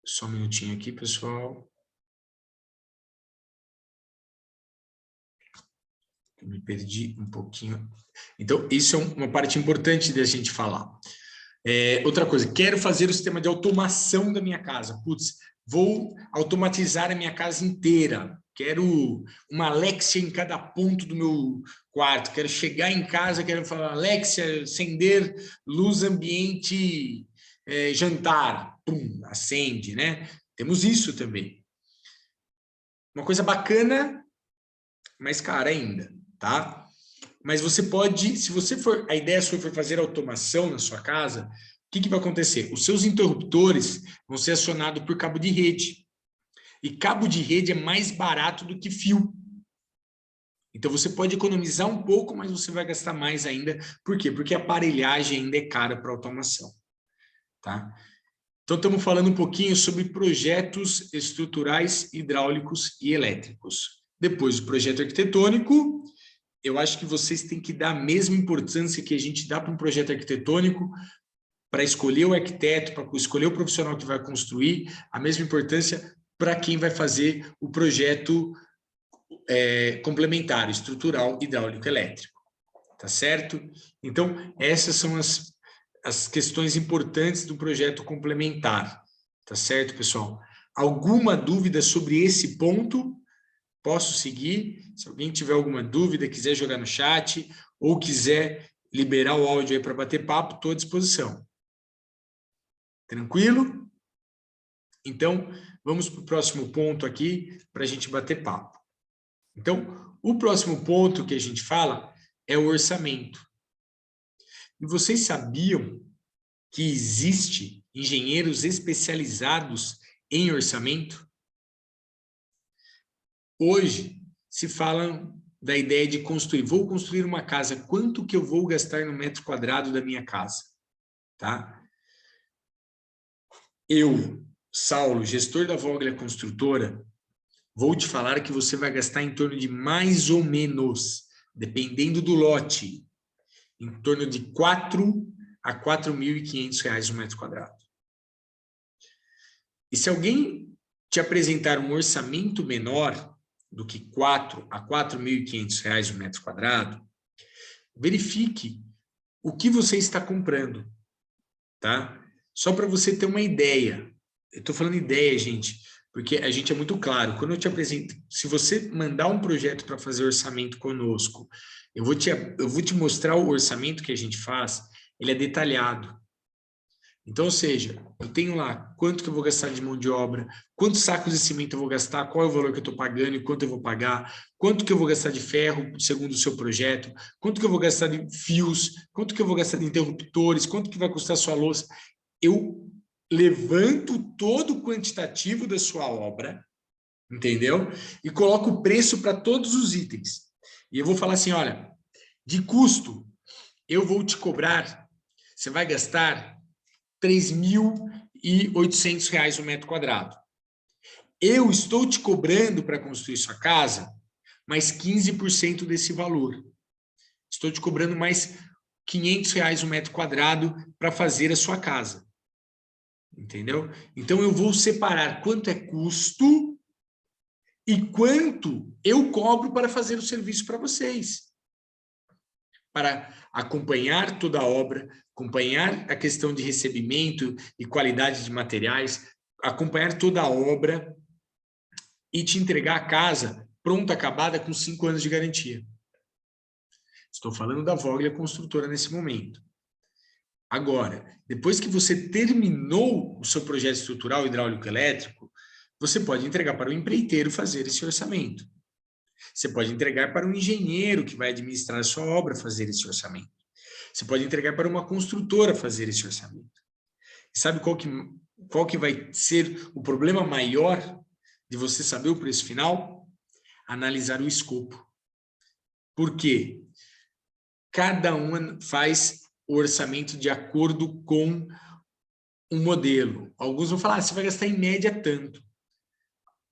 Só um minutinho aqui, pessoal. Eu me perdi um pouquinho. Então, isso é uma parte importante da gente falar. Outra coisa, quero fazer o sistema de automação da minha casa. Putz, vou automatizar a minha casa inteira. Quero uma Alexia em cada ponto do meu quarto. Quero chegar em casa, quero falar, Alexia, acender luz ambiente jantar. Pum, acende, né? Temos isso também. Uma coisa bacana, mas cara ainda, tá? Mas você pode, se você for, a ideia sua for fazer automação na sua casa, o que vai acontecer? Os seus interruptores vão ser acionados por cabo de rede. E cabo de rede é mais barato do que fio. Então, você pode economizar um pouco, mas você vai gastar mais ainda. Por quê? Porque a aparelhagem ainda é cara para automação. Tá? Então, estamos falando um pouquinho sobre projetos estruturais, hidráulicos e elétricos. Depois, o projeto arquitetônico. Eu acho que vocês têm que dar a mesma importância que a gente dá para um projeto arquitetônico, para escolher o arquiteto, para escolher o profissional que vai construir, a mesma importância para quem vai fazer o projeto complementar, estrutural, hidráulico, elétrico. Tá certo? Então, essas são as questões importantes do projeto complementar. Tá certo, pessoal? Alguma dúvida sobre esse ponto? Posso seguir? Se alguém tiver alguma dúvida, quiser jogar no chat ou quiser liberar o áudio aí para bater papo, estou à disposição. Tranquilo? Então, vamos para o próximo ponto aqui para a gente bater papo. Então, o próximo ponto que a gente fala é o orçamento. E vocês sabiam que existe engenheiros especializados em orçamento? Hoje, se fala da ideia de construir. Vou construir uma casa. Quanto que eu vou gastar no metro quadrado da minha casa? Tá? Eu, Saulo, gestor da Vogler Construtora, vou te falar que você vai gastar em torno de mais ou menos, dependendo do lote, em torno de 4 a R$ 4.500 no metro quadrado. E se alguém te apresentar um orçamento menor do que 4 a R$ 4.500 no metro quadrado, verifique o que você está comprando, tá? Só para você ter uma ideia. Eu estou falando ideia, gente, porque a gente é muito claro. Quando eu te apresento, se você mandar um projeto para fazer orçamento conosco, eu vou te mostrar o orçamento que a gente faz, ele é detalhado. Então, ou seja, eu tenho lá quanto que eu vou gastar de mão de obra, quantos sacos de cimento eu vou gastar, qual é o valor que eu estou pagando e quanto eu vou pagar, quanto que eu vou gastar de ferro, segundo o seu projeto, quanto que eu vou gastar de fios, quanto que eu vou gastar de interruptores, quanto que vai custar a sua louça. Eu levanto todo o quantitativo da sua obra, entendeu? E coloco o preço para todos os itens. E eu vou falar assim, olha, de custo, eu vou te cobrar, você vai gastar R$ 3.800 o metro quadrado. Eu estou te cobrando para construir sua casa mais 15% desse valor. Estou te cobrando mais R$ 500 o metro quadrado para fazer a sua casa. Entendeu? Então, eu vou separar quanto é custo e quanto eu cobro para fazer o serviço para vocês. Para acompanhar toda a obra, acompanhar a questão de recebimento e qualidade de materiais, acompanhar toda a obra e te entregar a casa pronta, acabada, com 5 anos de garantia. Estou falando da Vogler Construtora nesse momento. Agora, depois que você terminou o seu projeto estrutural hidráulico-elétrico, você pode entregar para o empreiteiro fazer esse orçamento. Você pode entregar para um engenheiro que vai administrar a sua obra fazer esse orçamento. Você pode entregar para uma construtora fazer esse orçamento. E sabe qual que vai ser o problema maior de você saber o preço final? Analisar o escopo. Por quê? Cada um faz o orçamento de acordo com um modelo. Alguns vão falar, você vai gastar em média tanto.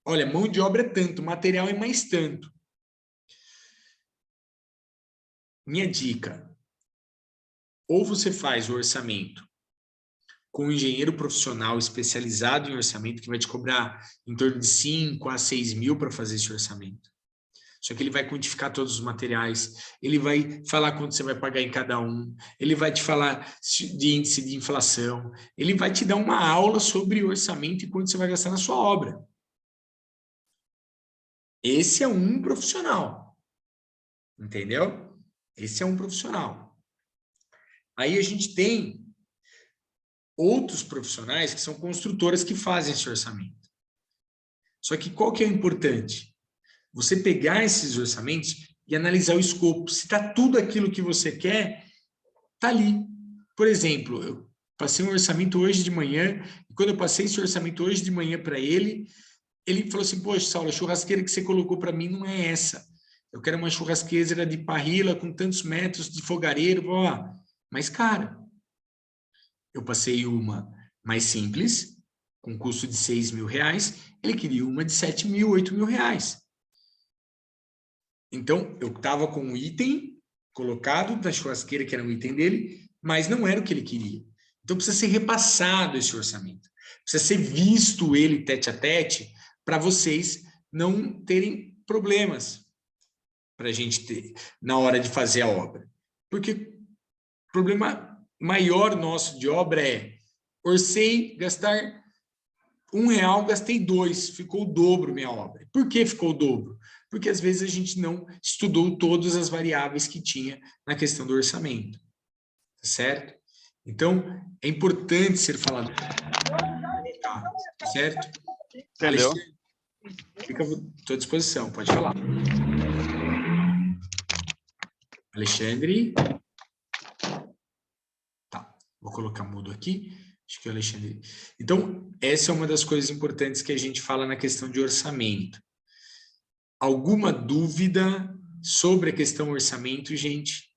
Olha, mão de obra é tanto, material é mais tanto. Minha dica, ou você faz o orçamento com um engenheiro profissional especializado em orçamento, que vai te cobrar em torno de 5 a 6 mil para fazer esse orçamento. Só que ele vai quantificar todos os materiais, ele vai falar quanto você vai pagar em cada um, ele vai te falar de índice de inflação, ele vai te dar uma aula sobre orçamento e quanto você vai gastar na sua obra. Esse é um profissional, entendeu? Esse é um profissional. Aí a gente tem outros profissionais que são construtoras que fazem esse orçamento. Só que qual que é o importante? Você pegar esses orçamentos e analisar o escopo. Se está tudo aquilo que você quer, está ali. Por exemplo, eu passei um orçamento hoje de manhã, e quando eu passei esse orçamento hoje de manhã para ele, ele falou assim, poxa, Saulo, a churrasqueira que você colocou para mim não é essa. Eu quero uma churrasqueira de parrilla com tantos metros de fogareiro. Ó. Mas, cara, eu passei uma mais simples, com custo de R$6.000, ele queria uma de R$7.000, R$8.000. Então, eu estava com um item colocado da churrasqueira, que era um item dele, mas não era o que ele queria. Então, precisa ser repassado esse orçamento. Precisa ser visto ele tete a tete para vocês não terem problemas para a gente ter na hora de fazer a obra. Porque o problema maior nosso de obra é orcei gastar R$1, gastei 2, ficou o dobro minha obra. Por que ficou o dobro? Porque às vezes a gente não estudou todas as variáveis que tinha na questão do orçamento, tá certo? Então, é importante ser falado, tá certo? Entendeu? Alexandre, fica à tua disposição, pode falar. Alexandre? Tá, vou colocar mudo aqui. Acho que é o Alexandre. Então, essa é uma das coisas importantes que a gente fala na questão de orçamento. Alguma dúvida sobre a questão orçamento, gente?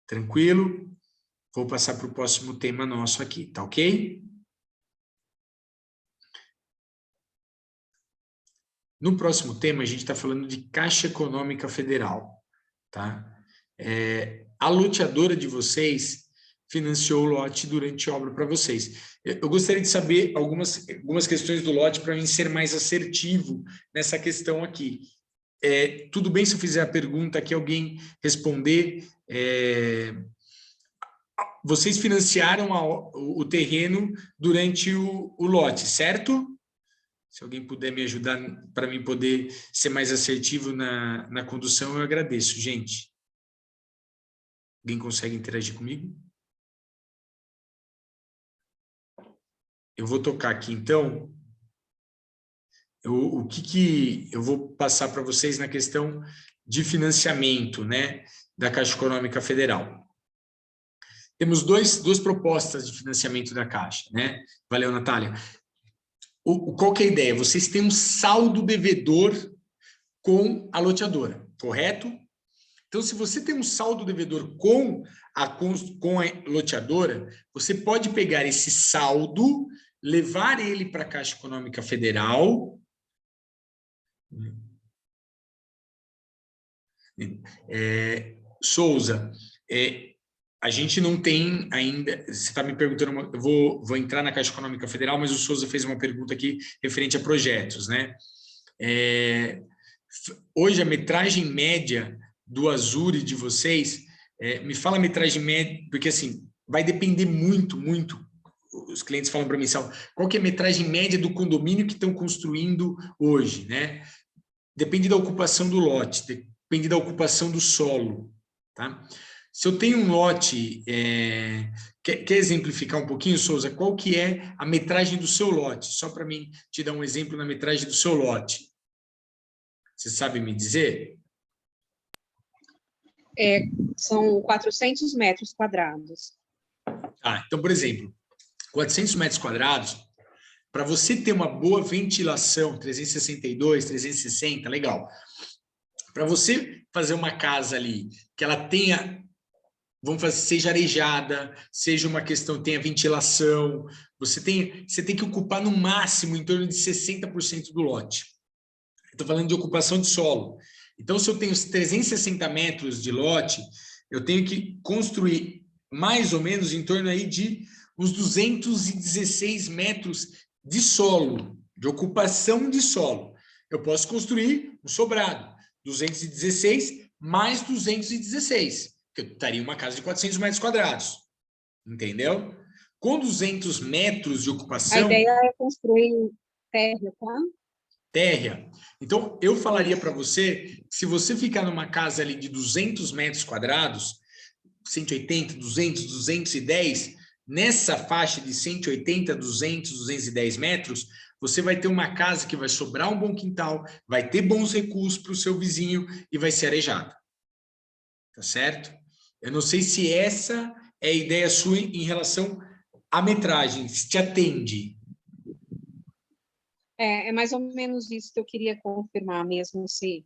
Tranquilo? Vou passar para o próximo tema nosso aqui, tá ok? No próximo tema, a gente está falando de Caixa Econômica Federal, tá? A loteadora de vocês financiou o lote durante a obra para vocês. Eu gostaria de saber algumas questões do lote para mim ser mais assertivo nessa questão aqui. tudo bem se eu fizer a pergunta que alguém responder. Vocês financiaram o terreno durante o lote, certo? Se alguém puder me ajudar para mim poder ser mais assertivo na condução, eu agradeço, gente. Alguém consegue interagir comigo? Eu vou tocar aqui, então, o que eu vou passar para vocês na questão de financiamento, né, da Caixa Econômica Federal. Temos duas propostas de financiamento da Caixa, né? Valeu, Natália. Qual que é a ideia? Vocês têm um saldo devedor com a loteadora, correto? Então, se você tem um saldo devedor com a loteadora, você pode pegar esse saldo, levar ele para a Caixa Econômica Federal. Souza, a gente não tem ainda, você está me perguntando, eu vou entrar na Caixa Econômica Federal, mas o Souza fez uma pergunta aqui referente a projetos, né? Hoje a metragem média do Azure de vocês, me fala a metragem média, porque assim, vai depender muito, os clientes falam para mim, qual que é a metragem média do condomínio que estão construindo hoje, né? Depende da ocupação do lote, depende da ocupação do solo, tá? Se eu tenho um lote, quer exemplificar um pouquinho, Souza, qual que é a metragem do seu lote? Só para mim te dar um exemplo na metragem do seu lote. Você sabe me dizer? São 400 metros quadrados. Então, por exemplo, 400 metros quadrados, para você ter uma boa ventilação, 362, 360, legal. Para você fazer uma casa ali, que ela tenha, seja arejada, seja uma questão, tenha ventilação, você tem que ocupar no máximo em torno de 60% do lote. Estou falando de ocupação de solo. Então, se eu tenho 360 metros de lote, eu tenho que construir mais ou menos em torno aí de uns 216 metros de solo, de ocupação de solo. Eu posso construir um sobrado, 216 mais 216, que eu estaria uma casa de 400 metros quadrados. Entendeu? Com 200 metros de ocupação... A ideia é construir térrea, tá? Térrea. Então, eu falaria para você, se você ficar numa casa ali de 200 metros quadrados, 180, 200, 210, nessa faixa de 180, 200, 210 metros, você vai ter uma casa que vai sobrar um bom quintal, vai ter bons recursos para o seu vizinho e vai ser arejada. Tá certo? Eu não sei se essa é a ideia sua em relação à metragem, se te atende. É mais ou menos isso que eu queria confirmar mesmo, se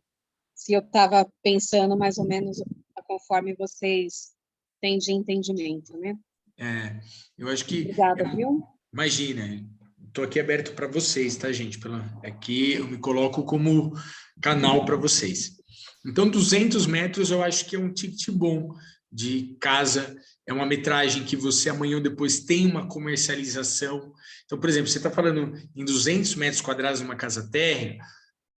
eu estava pensando mais ou menos conforme vocês têm de entendimento, né? Eu acho que... Obrigada, viu? Imagina, estou aqui aberto para vocês, tá, gente? Aqui eu me coloco como canal para vocês. Então, 200 metros eu acho que é um ticket bom de casa, é uma metragem que você amanhã ou depois tem uma comercialização. Então, por exemplo, você está falando em 200 metros quadrados numa casa térrea,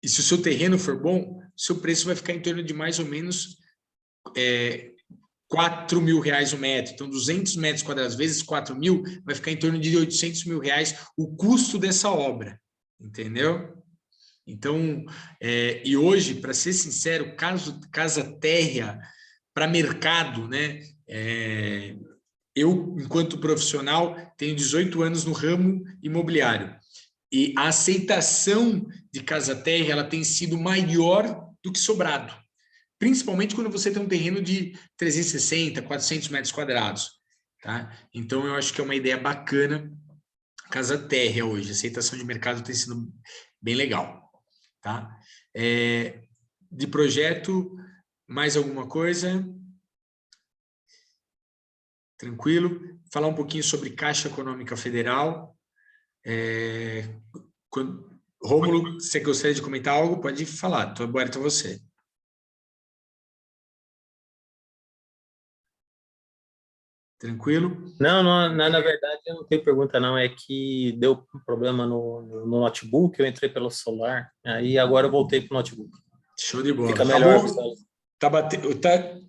e se o seu terreno for bom, seu preço vai ficar em torno de mais ou menos R$4.000 o metro. Então, 200 metros quadrados vezes 4.000 vai ficar em torno de R$800.000 o custo dessa obra, entendeu? Então, e hoje, para ser sincero, casa térrea para mercado, né? Eu, enquanto profissional, tenho 18 anos no ramo imobiliário e a aceitação de casa térrea ela tem sido maior do que sobrado, principalmente quando você tem um terreno de 360, 400 metros quadrados, tá? Então, eu acho que é uma ideia bacana casa térrea hoje, a aceitação de mercado tem sido bem legal, tá? De projeto, mais alguma coisa? Tranquilo? Falar um pouquinho sobre Caixa Econômica Federal. Rômulo, você gostaria de comentar algo? Pode falar, estou aberto a você. Tranquilo? Não, na verdade eu não tenho pergunta não, é que deu um problema no notebook, eu entrei pelo celular, aí agora eu voltei para o notebook. Show de bola. Fica Tá melhor. bom?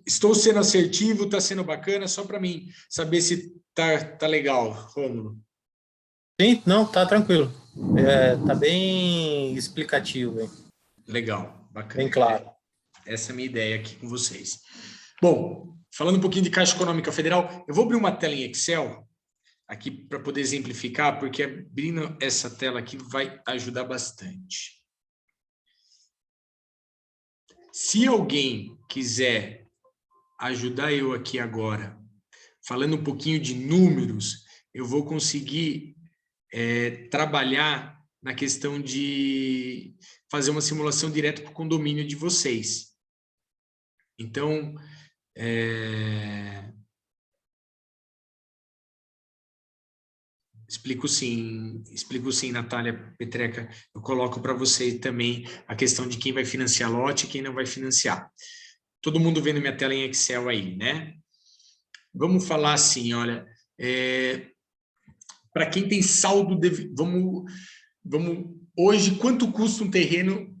Estou sendo assertivo, está sendo bacana, só para mim saber se tá legal, Rômulo. Sim, não, tá tranquilo. Tá bem explicativo, hein? Legal, bacana. Bem claro. Essa é a minha ideia aqui com vocês. Bom, falando um pouquinho de Caixa Econômica Federal, eu vou abrir uma tela em Excel aqui para poder exemplificar, porque abrindo essa tela aqui vai ajudar bastante. Se alguém quiser ajudar eu aqui agora, falando um pouquinho de números, eu vou conseguir trabalhar na questão de fazer uma simulação direto para o condomínio de vocês. Então, explico sim, Natália Petreca. Eu coloco para você também a questão de quem vai financiar lote e quem não vai financiar. Todo mundo vendo minha tela em Excel aí, né? Vamos falar assim, olha, para quem tem saldo, vamos hoje, quanto custa um terreno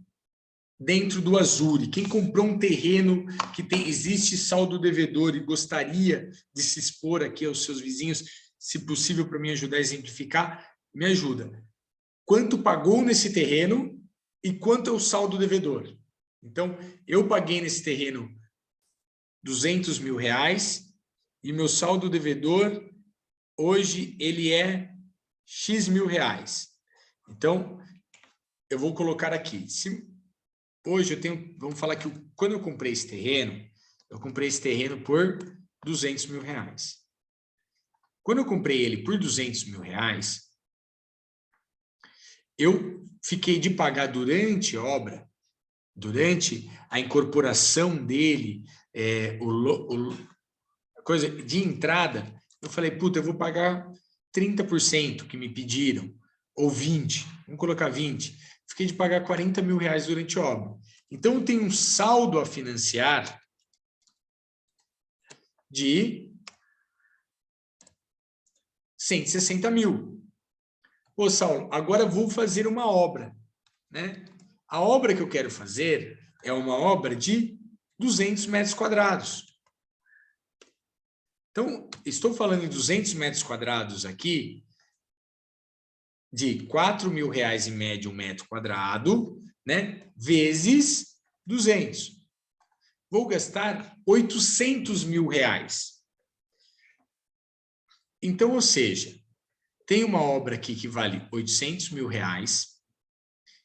dentro do Azuri? Quem comprou um terreno que existe saldo devedor e gostaria de se expor aqui aos seus vizinhos, se possível, para me ajudar a exemplificar, me ajuda. Quanto pagou nesse terreno e quanto é o saldo devedor? Então, eu paguei nesse terreno R$200 mil e meu saldo devedor, hoje, ele é X mil reais. Então, eu vou colocar aqui. Hoje eu tenho, vamos falar que quando eu comprei esse terreno, eu comprei esse terreno por R$200 mil. Quando eu comprei ele por R$200 mil, eu fiquei de pagar durante a obra, durante a incorporação dele, coisa de entrada, eu falei, puta, eu vou pagar 30% que me pediram, ou 20%, vamos colocar 20%. Fiquei de pagar R$40 mil durante a obra. Então, eu tenho um saldo a financiar de 160 mil. Ô, Saulo, agora eu vou fazer uma obra, né? A obra que eu quero fazer é uma obra de 200 metros quadrados. Então, estou falando em 200 metros quadrados aqui, de R$4 mil em média um metro quadrado, né? Vezes 200. Vou gastar R$800 mil. Então, ou seja, tem uma obra aqui que vale R$800 mil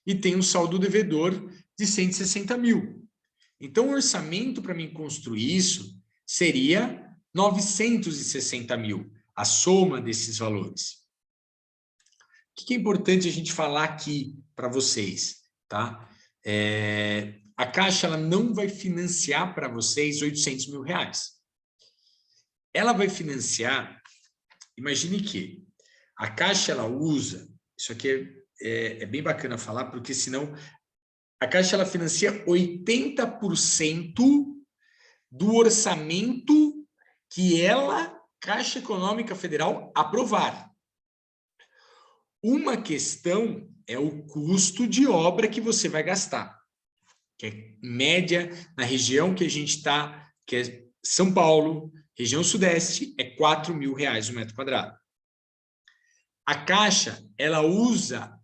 e tem um saldo devedor de 160 mil. Então, o orçamento para mim construir isso seria 960 mil, a soma desses valores. O que é importante a gente falar aqui para vocês, tá? A Caixa ela não vai financiar para vocês R$800 mil. Ela vai financiar, imagine que a Caixa ela usa, isso aqui é bem bacana falar, porque senão a Caixa ela financia 80% do orçamento que ela, Caixa Econômica Federal, aprovar. Uma questão é o custo de obra que você vai gastar, que é em média na região que a gente está, que é São Paulo, região sudeste, é R$4 mil o metro quadrado. A Caixa, ela usa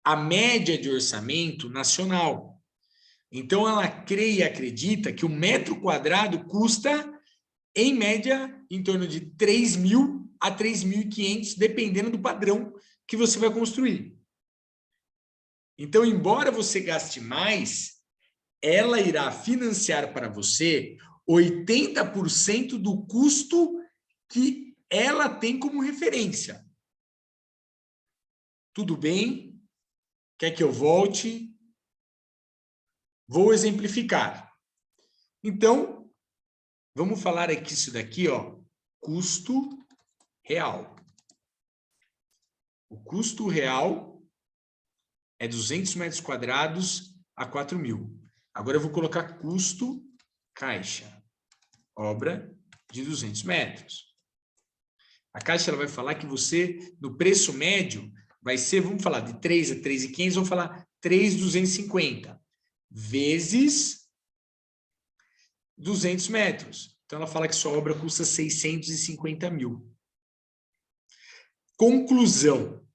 a média de orçamento nacional. Então, ela crê e acredita que o metro quadrado custa, em média, em torno de 3 mil a 3.500, dependendo do padrão que você vai construir. Então, embora você gaste mais, ela irá financiar para você 80% do custo que ela tem como referência. Tudo bem? Quer que eu volte? Vou exemplificar. Então, vamos falar aqui isso daqui, ó, custo real. O custo real é 200 metros quadrados a 4 mil. Agora eu vou colocar custo Caixa. Obra de 200 metros. A Caixa ela vai falar que você, no preço médio, vai ser, vamos falar de 3 a 3.500, vamos falar 3.250. vezes 200 metros. Então, ela fala que sua obra custa 650 mil. Conclusão.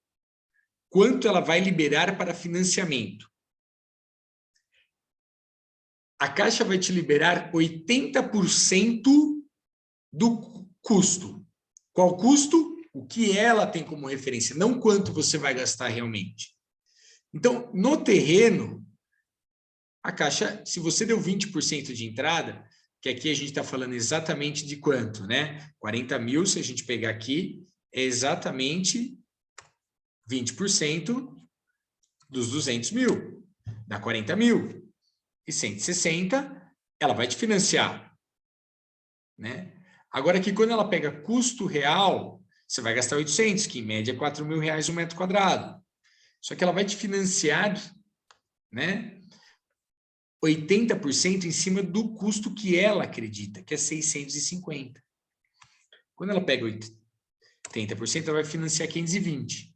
Quanto ela vai liberar para financiamento? A Caixa vai te liberar 80% do custo. Qual custo? O que ela tem como referência, não quanto você vai gastar realmente. Então, no terreno, a Caixa, se você deu 20% de entrada, que aqui a gente está falando exatamente de quanto, né? 40 mil, se a gente pegar aqui, é exatamente 20% dos 200 mil, dá 40 mil. E 160, ela vai te financiar, né? Agora aqui, quando ela pega custo real, você vai gastar 800, que em média é R$4.000 um metro quadrado. Só que ela vai te financiar, né, 80% em cima do custo que ela acredita, que é 650. Quando ela pega 80%, ela vai financiar 520.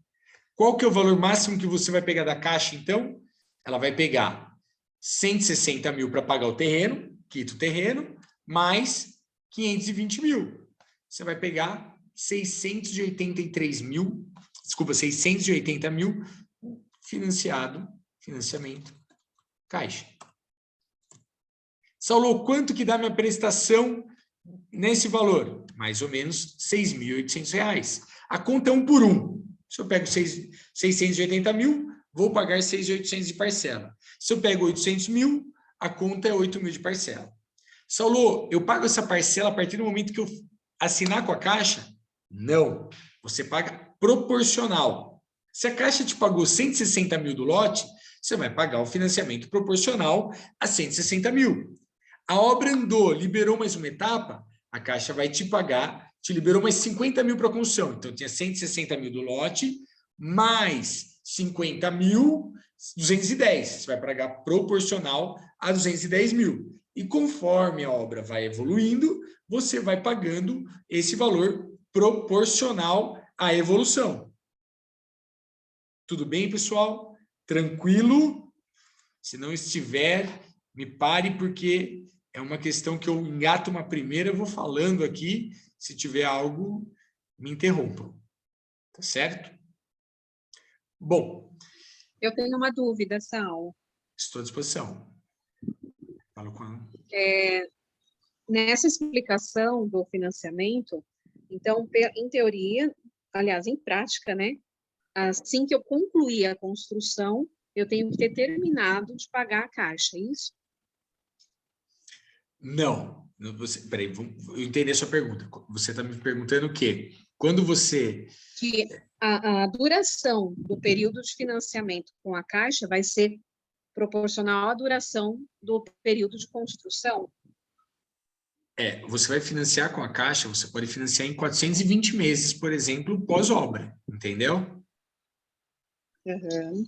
Qual que é o valor máximo que você vai pegar da Caixa, então? Ela vai pegar 160 mil para pagar o terreno, quita o terreno, mais 520 mil. Você vai pegar 680 mil financiamento Caixa. Saulo, quanto que dá minha prestação nesse valor? Mais ou menos R$6.800. A conta é 1 por 1. Se eu pego 680 mil, vou pagar 6.800 de parcela. Se eu pego 800 mil, a conta é 8 mil de parcela. Saulo, eu pago essa parcela a partir do momento que eu assinar com a Caixa? Não. Você paga proporcional. Se a Caixa te pagou 160 mil do lote, você vai pagar o financiamento proporcional a 160 mil. A obra andou, liberou mais uma etapa, a Caixa vai te pagar, te liberou mais 50 mil para a construção. Então, tinha 160 mil do lote, mais 50 mil, 210. Você vai pagar proporcional a 210 mil. E conforme a obra vai evoluindo, você vai pagando esse valor proporcional à evolução. Tudo bem, pessoal? Tranquilo? Se não estiver, me pare, porque é uma questão que eu engato uma primeira, eu vou falando aqui. Se tiver algo, me interrompam. Tá certo? Bom. Eu tenho uma dúvida, Sal. Estou à disposição. Falo com ela. Nessa explicação do financiamento, então, em teoria, aliás, em prática, né? Assim que eu concluir a construção, eu tenho que ter terminado de pagar a Caixa, é isso? Não. Peraí, eu entendi a sua pergunta. Você está me perguntando o quê? Quando você... Que a duração do período de financiamento com a Caixa vai ser proporcional à duração do período de construção? Você vai financiar com a Caixa, você pode financiar em 420 meses, por exemplo, pós-obra, entendeu? Uhum.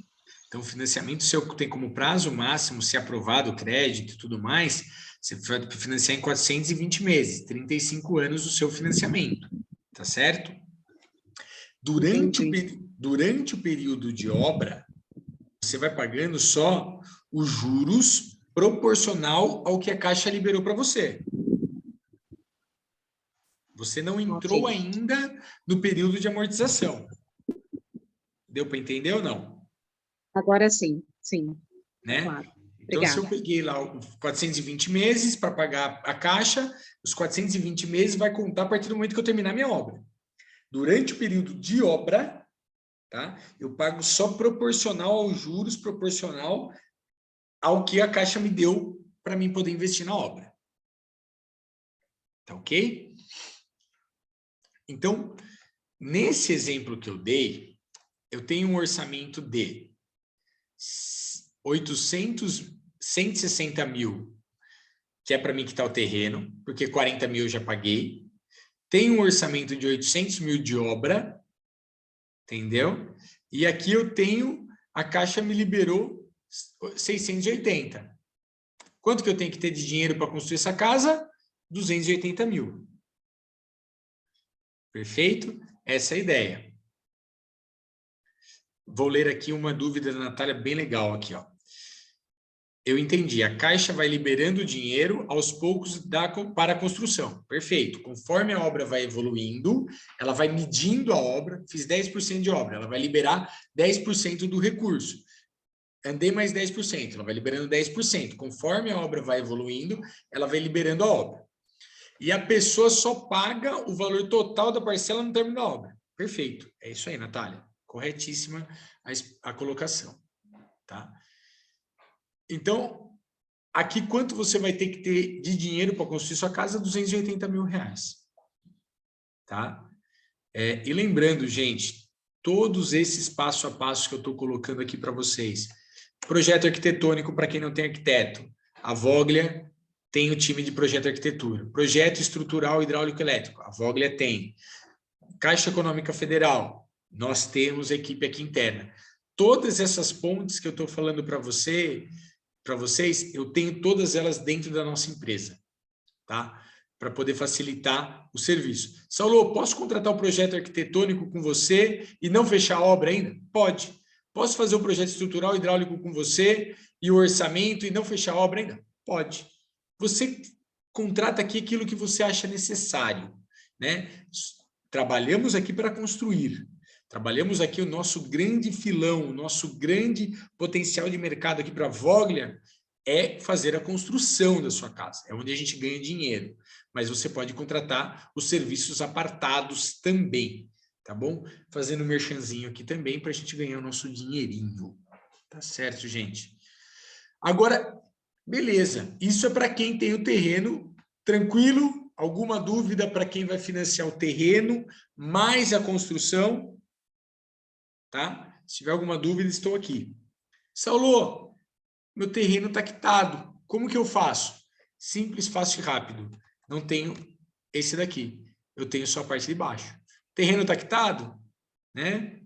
Então, o financiamento seu tem como prazo máximo, se aprovado o crédito e tudo mais, você vai financiar em 420 meses, 35 anos o seu financiamento, tá certo? Durante o período de obra, você vai pagando só os juros proporcional ao que a Caixa liberou para você. Você não entrou ainda no período de amortização. Deu para entender ou não? Agora sim, sim. Né? Claro. Então, Obrigada. se eu peguei lá 420 meses para pagar a Caixa, os 420 meses vai contar a partir do momento que eu terminar minha obra. Durante o período de obra, tá? Eu pago só proporcional aos juros, proporcional ao que a Caixa me deu para mim poder investir na obra. Tá ok? Então, nesse exemplo que eu dei, eu tenho um orçamento de 160 mil, que é para mim quitar o terreno, porque 40 mil eu já paguei. Tem um orçamento de 800 mil de obra, entendeu? E aqui eu tenho, a Caixa me liberou 680. Quanto que eu tenho que ter de dinheiro para construir essa casa? 280 mil. Perfeito? Essa é a ideia. Vou ler aqui uma dúvida da Natália bem legal aqui, ó. Eu entendi. A Caixa vai liberando dinheiro aos poucos para a construção. Perfeito. Conforme a obra vai evoluindo, ela vai medindo a obra. Fiz 10% de obra, ela vai liberar 10% do recurso. Andei mais 10%, ela vai liberando 10%. Conforme a obra vai evoluindo, ela vai liberando a obra. E a pessoa só paga o valor total da parcela no término da obra. Perfeito. É isso aí, Natália. Corretíssima a colocação. Tá? Então, aqui quanto você vai ter que ter de dinheiro para construir sua casa? R$280 mil. Tá? E lembrando, gente, todos esses passo a passo que eu estou colocando aqui para vocês. Projeto arquitetônico para quem não tem arquiteto. A Voglia tem o time de projeto arquitetura. Projeto estrutural hidráulico elétrico. A Voglia tem. Caixa Econômica Federal. Nós temos equipe aqui interna. Todas essas pontes que eu estou falando para vocês, eu tenho todas elas dentro da nossa empresa, tá? Para poder facilitar o serviço. Saulo, posso contratar o projeto arquitetônico com você e não fechar a obra ainda? Pode. Posso fazer o projeto estrutural hidráulico com você e o orçamento e não fechar a obra ainda? Pode. Você contrata aqui aquilo que você acha necessário, né? Trabalhamos aqui para construir. Trabalhamos aqui o nosso grande filão, o nosso grande potencial de mercado aqui para a Voglia é fazer a construção da sua casa. É onde a gente ganha dinheiro. Mas você pode contratar os serviços apartados também, tá bom? Fazendo um merchanzinho aqui também para a gente ganhar o nosso dinheirinho. Tá certo, gente? Agora, beleza. Isso é para quem tem o terreno tranquilo. Alguma dúvida para quem vai financiar o terreno mais a construção? Tá? Se tiver alguma dúvida, estou aqui. Saulo, meu terreno está quitado. Como que eu faço? Simples, fácil e rápido. Não tenho esse daqui. Eu tenho só a parte de baixo. O terreno está quitado? Né?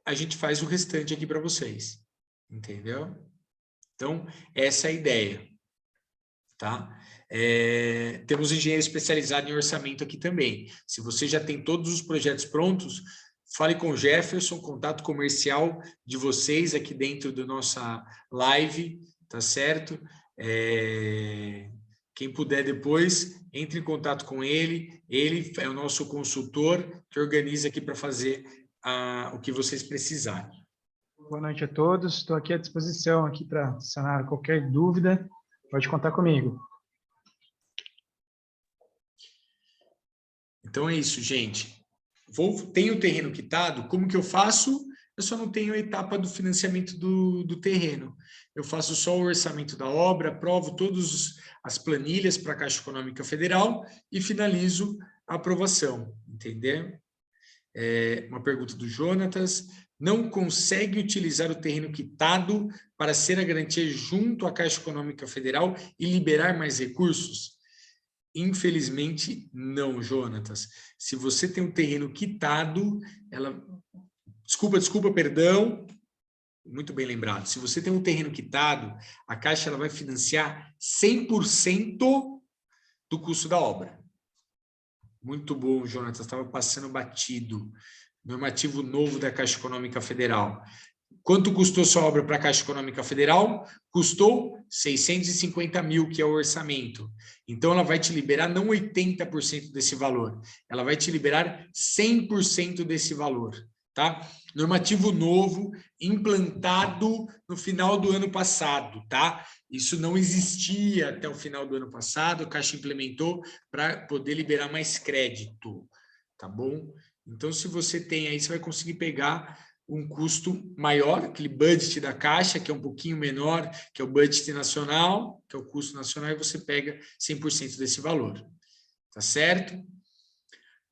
A gente faz o restante aqui para vocês. Entendeu? Então, essa é a ideia. Tá? Temos engenheiro especializado em orçamento aqui também. Se você já tem todos os projetos prontos, fale com o Jefferson, contato comercial de vocês aqui dentro da nossa live, tá certo? Quem puder depois, entre em contato com ele. Ele é o nosso consultor que organiza aqui para fazer o que vocês precisarem. Boa noite a todos. Estou aqui à disposição aqui para sanar qualquer dúvida. Pode contar comigo. Então é isso, gente. Tenho o terreno quitado, como que eu faço? Eu só não tenho a etapa do financiamento do terreno. Eu faço só o orçamento da obra, aprovo todas as planilhas para a Caixa Econômica Federal e finalizo a aprovação, entendeu? Uma pergunta do Jonatas. Não consegue utilizar o terreno quitado para ser a garantia junto à Caixa Econômica Federal e liberar mais recursos? Infelizmente, não, Jonatas. Se você tem um terreno quitado, perdão. Muito bem lembrado. Se você tem um terreno quitado, a Caixa ela vai financiar 100% do custo da obra. Muito bom, Jonatas. Estava passando batido. Normativo novo da Caixa Econômica Federal. Quanto custou sua obra para a Caixa Econômica Federal? Custou 650 mil, que é o orçamento. Então, ela vai te liberar não 80% desse valor, ela vai te liberar 100% desse valor. Tá? Normativo novo, implantado no final do ano passado. Tá? Isso não existia até o final do ano passado, a Caixa implementou para poder liberar mais crédito. Tá bom? Então, se você tem aí, você vai conseguir pegar um custo maior, aquele budget da Caixa, que é um pouquinho menor, que é o budget nacional, que é o custo nacional, e você pega 100% desse valor. Tá certo?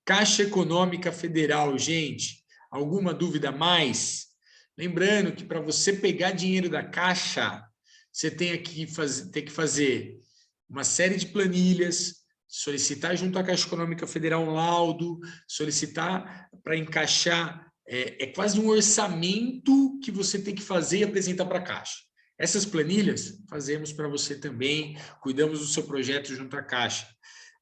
Caixa Econômica Federal, gente, alguma dúvida a mais? Lembrando que para você pegar dinheiro da Caixa, você tem que fazer uma série de planilhas, solicitar junto à Caixa Econômica Federal um laudo, solicitar para encaixar, é quase um orçamento que você tem que fazer e apresentar para a Caixa. Essas planilhas fazemos para você também, cuidamos do seu projeto junto à Caixa.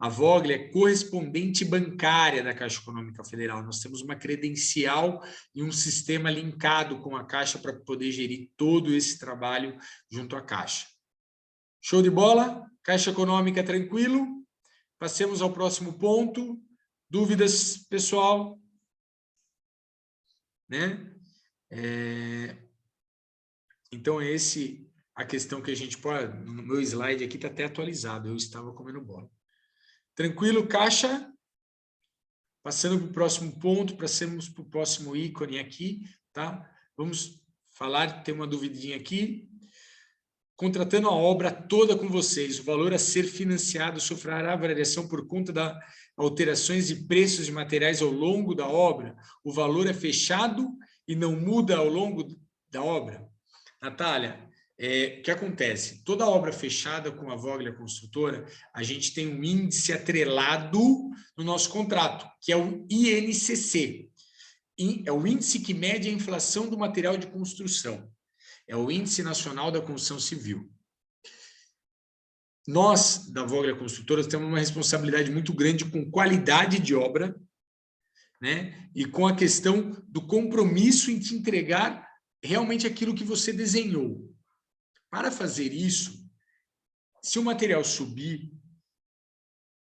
A Vogler é correspondente bancária da Caixa Econômica Federal. Nós temos uma credencial e um sistema linkado com a Caixa para poder gerir todo esse trabalho junto à Caixa. Show de bola? Caixa Econômica tranquilo? Passemos ao próximo ponto. Dúvidas, pessoal? Né? Então, esse a questão que a gente pode... No meu slide aqui está até atualizado, eu estava comendo bola. Tranquilo, Caixa? Passando para o próximo ponto, passamos para o próximo ícone aqui, tá? Vamos falar, tem uma duvidinha aqui. Contratando a obra toda com vocês, o valor a ser financiado sofrerá variação por conta das alterações de preços de materiais ao longo da obra? O valor é fechado e não muda ao longo da obra? Natália, o que acontece? Toda obra fechada com a Vogler Construtora, a gente tem um índice atrelado no nosso contrato, que é o INCC. É o índice que mede a inflação do material de construção. É o Índice Nacional da Construção Civil. Nós, da Vogler Construtora, temos uma responsabilidade muito grande com qualidade de obra, né? E com a questão do compromisso em te entregar realmente aquilo que você desenhou. Para fazer isso, se o material subir,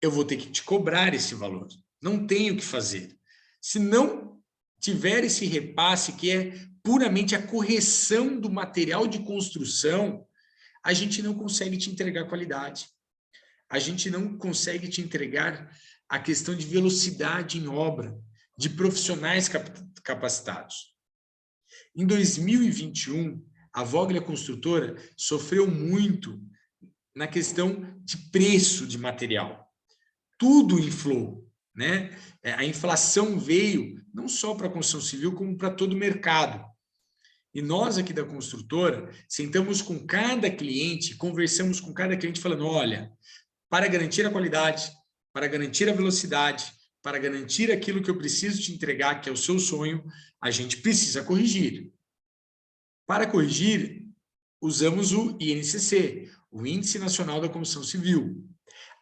eu vou ter que te cobrar esse valor. Não tenho o que fazer. Se não tiver esse repasse, que é puramente a correção do material de construção, a gente não consegue te entregar qualidade. A gente não consegue te entregar a questão de velocidade em obra, de profissionais capacitados. Em 2021, a Vogler Construtora sofreu muito na questão de preço de material. Tudo inflou, né? A inflação veio não só para a construção civil, como para todo o mercado. E nós aqui da construtora sentamos com cada cliente, conversamos com cada cliente falando, olha, para garantir a qualidade, para garantir a velocidade, para garantir aquilo que eu preciso te entregar, que é o seu sonho, a gente precisa corrigir. Para corrigir, usamos o INCC, o Índice Nacional da Construção Civil.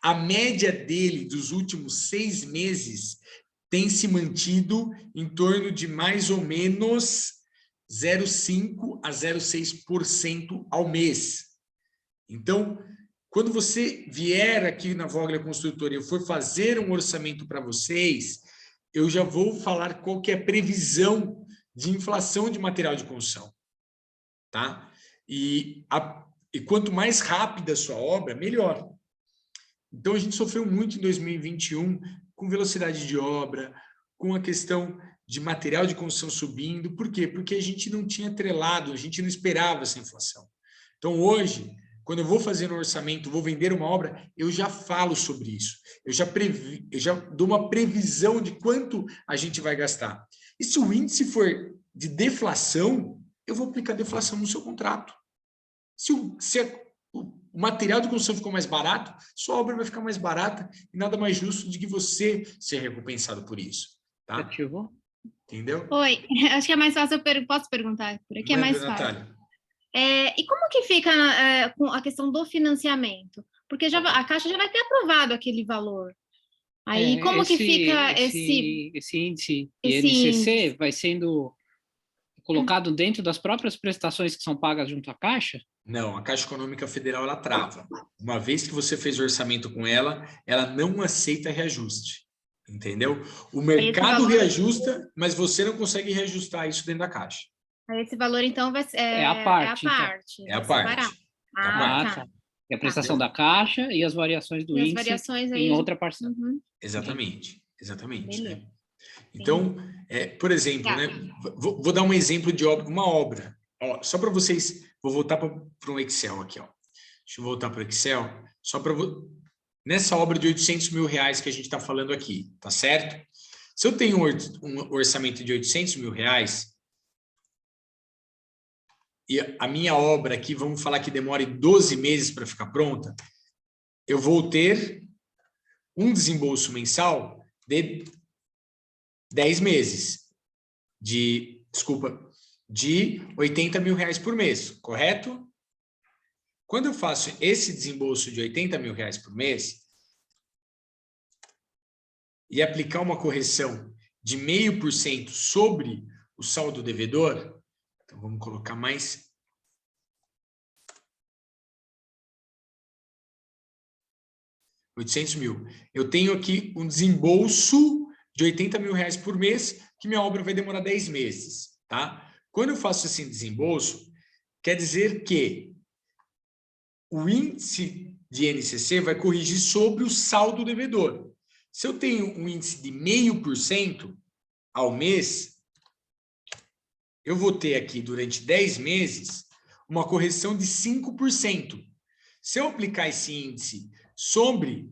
A média dele dos últimos 6 meses tem se mantido em torno de mais ou menos 0,5% a 0,6% ao mês. Então, quando você vier aqui na Vogler Construtora e eu for fazer um orçamento para vocês, eu já vou falar qual que é a previsão de inflação de material de construção. Tá? E quanto mais rápida a sua obra, melhor. Então, a gente sofreu muito em 2021 com velocidade de obra, com a questão de material de construção subindo. Por quê? Porque a gente não tinha atrelado, a gente não esperava essa inflação. Então, hoje, quando eu vou fazer um orçamento, vou vender uma obra, eu já falo sobre isso. Eu já dou uma previsão de quanto a gente vai gastar. E se o índice for de deflação, eu vou aplicar deflação no seu contrato. Se o material de construção ficou mais barato, sua obra vai ficar mais barata e nada mais justo de que você ser recompensado por isso. Tá? Ativou? Entendeu? Oi, acho que é mais fácil, posso perguntar por aqui, é mais fácil. Natália. E como que fica com a questão do financiamento? Porque a Caixa já vai ter aprovado aquele valor. Aí, como que fica esse índice INCC vai sendo colocado dentro das próprias prestações que são pagas junto à Caixa? Não, a Caixa Econômica Federal, ela trava. Uma vez que você fez o orçamento com ela, ela não aceita reajuste. Entendeu? O mercado reajusta, mas você não consegue reajustar isso dentro da Caixa. Esse valor, então, vai ser... É a parte. É a parte. Tá. É a prestação da Caixa e as variações do índice variações em outra parcela. Uhum. Exatamente. Né? Então, por exemplo, né, vou dar um exemplo de uma obra. Ó, só para vocês, vou voltar para um Excel aqui. Ó. Deixa eu voltar para o Excel. Só para nessa obra de R$800 mil que a gente está falando aqui, tá certo? Se eu tenho um orçamento de R$800 mil, e a minha obra aqui, vamos falar que demore 12 meses para ficar pronta, eu vou ter um desembolso mensal de 10 meses, de R$80 mil por mês, correto? Quando eu faço esse desembolso de R$80 mil por mês, e aplicar uma correção de 0,5% sobre o saldo devedor, então vamos colocar mais 800 mil. Eu tenho aqui um desembolso de 80 mil reais por mês, que minha obra vai demorar 10 meses, tá? Quando eu faço esse desembolso, quer dizer que o índice de INCC vai corrigir sobre o saldo devedor. Se eu tenho um índice de 0,5% ao mês, eu vou ter aqui, durante 10 meses, uma correção de 5%. Se eu aplicar esse índice sobre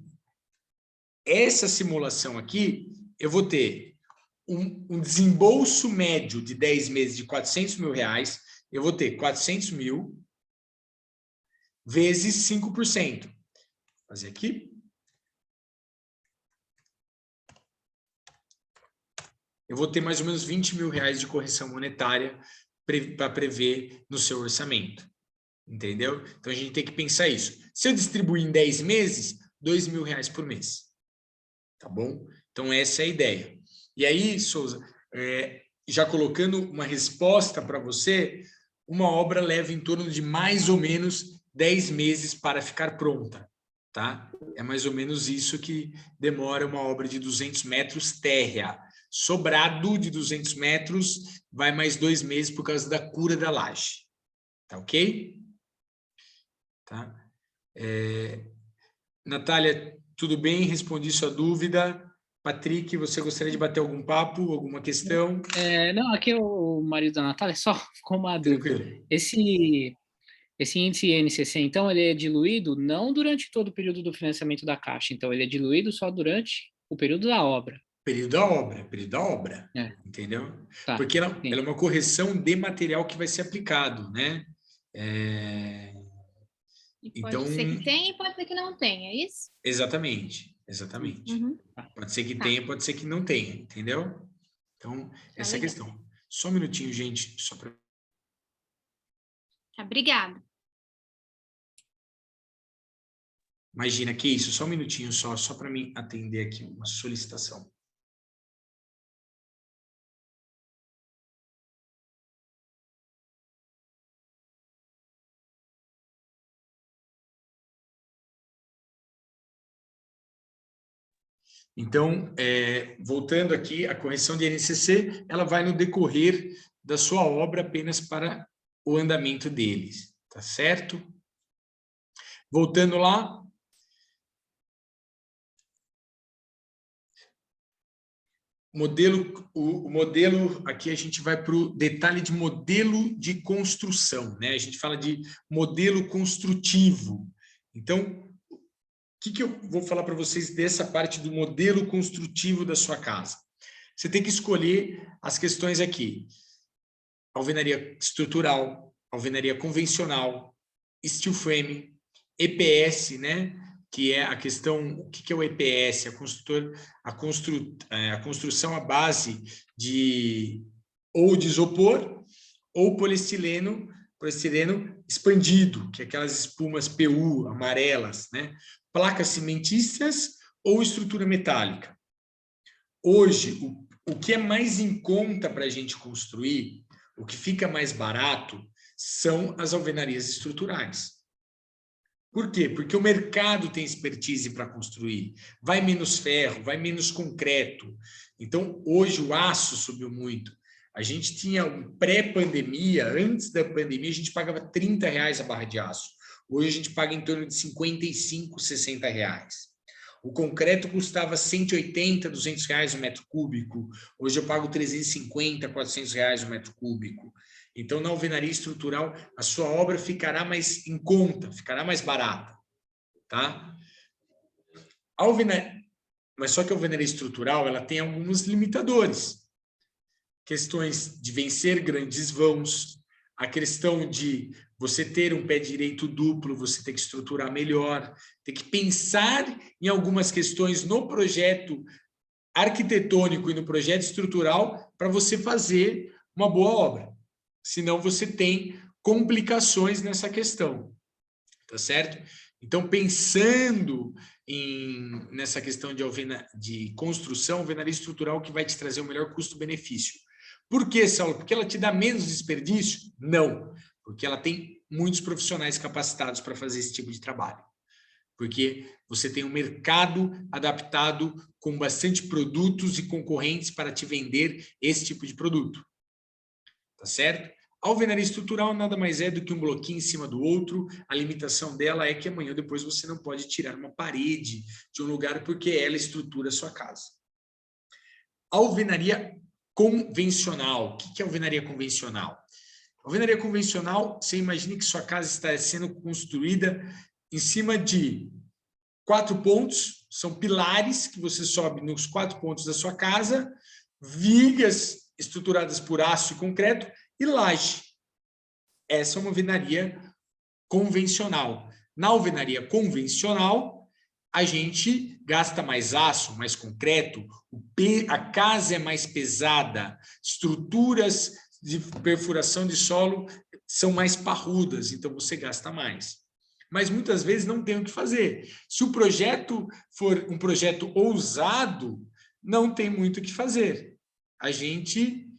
essa simulação aqui, eu vou ter um desembolso médio de 10 meses de 400 mil reais, eu vou ter 400 mil vezes 5%. Vou fazer aqui. Eu vou ter mais ou menos 20 mil reais de correção monetária para prever no seu orçamento. Entendeu? Então, a gente tem que pensar isso. Se eu distribuir em 10 meses, 2 mil reais por mês. Tá bom? Então, essa é a ideia. E aí, Souza, já colocando uma resposta para você, uma obra leva em torno de mais ou menos 10 meses para ficar pronta. Tá? É mais ou menos isso que demora uma obra de 200 metros térrea. Sobrado de 200 metros, vai mais 2 meses por causa da cura da laje. Tá ok? Tá? Natália, tudo bem? Respondi sua dúvida. Patrick, você gostaria de bater algum papo, alguma questão? Não, aqui o marido da Natália, só com uma dúvida. Tranquilo. Esse índice INCC, então, ele é diluído não durante todo o período do financiamento da Caixa, então ele é diluído só durante o período da obra. Período da obra, entendeu? Tá, porque ela é uma correção de material que vai ser aplicado, né? E pode ser que tenha e pode ser que não tenha, é isso? Exatamente. Uhum. Pode ser que tenha, pode ser que não tenha, entendeu? Então, essa é a questão. Só um minutinho, gente, só para... Tá, obrigada. Imagina, que isso, só um minutinho só para mim atender aqui uma solicitação. Então, voltando aqui, a correção de INCC, ela vai no decorrer da sua obra apenas para o andamento deles, tá certo? Voltando lá. O modelo, aqui a gente vai para o detalhe de modelo de construção, né? A gente fala de modelo construtivo. Então, o que eu vou falar para vocês dessa parte do modelo construtivo da sua casa? Você tem que escolher as questões aqui. Alvenaria estrutural, alvenaria convencional, steel frame, EPS, né? Que é a questão, o que é o EPS? A construção à base de ou de isopor ou poliestireno expandido, que é aquelas espumas PU amarelas, né? Placas cimentícias ou estrutura metálica. Hoje, o que é mais em conta para a gente construir, o que fica mais barato, são as alvenarias estruturais. Por quê? Porque o mercado tem expertise para construir. Vai menos ferro, vai menos concreto. Então, hoje o aço subiu muito. A gente tinha um pré-pandemia, antes da pandemia, a gente pagava R$30 a barra de aço. Hoje a gente paga em torno de R$55, R$60. O concreto custava 180, R$200 o metro cúbico. Hoje eu pago 350, R$400 o metro cúbico. Então, na alvenaria estrutural, a sua obra ficará mais em conta, ficará mais barata. Tá? Mas só que a alvenaria estrutural ela tem alguns limitadores. Questões de vencer grandes vãos, a questão de você ter um pé direito duplo, você tem que estruturar melhor, tem que pensar em algumas questões no projeto arquitetônico e no projeto estrutural para você fazer uma boa obra. Senão você tem complicações nessa questão. tá certo? Então, pensando nessa questão de construção, alvenaria estrutural que vai te trazer o melhor custo-benefício. Por quê, Saulo? Porque ela te dá menos desperdício? Não, porque ela tem muitos profissionais capacitados para fazer esse tipo de trabalho. Porque você tem um mercado adaptado com bastante produtos e concorrentes para te vender esse tipo de produto. Tá certo? A alvenaria estrutural nada mais é do que um bloquinho em cima do outro. A limitação dela é que amanhã ou depois você não pode tirar uma parede de um lugar porque ela estrutura a sua casa. A alvenaria convencional. O que é alvenaria convencional? A alvenaria convencional, você imagina que sua casa está sendo construída em cima de 4 pontos, são pilares que você sobe nos 4 pontos da sua casa, vigas estruturadas por aço e concreto e laje. Essa é uma alvenaria convencional. Na alvenaria convencional, a gente gasta mais aço, mais concreto, a casa é mais pesada, estruturas de perfuração de solo são mais parrudas, então você gasta mais. Mas muitas vezes não tem o que fazer. Se o projeto for um projeto ousado, não tem muito o que fazer. A gente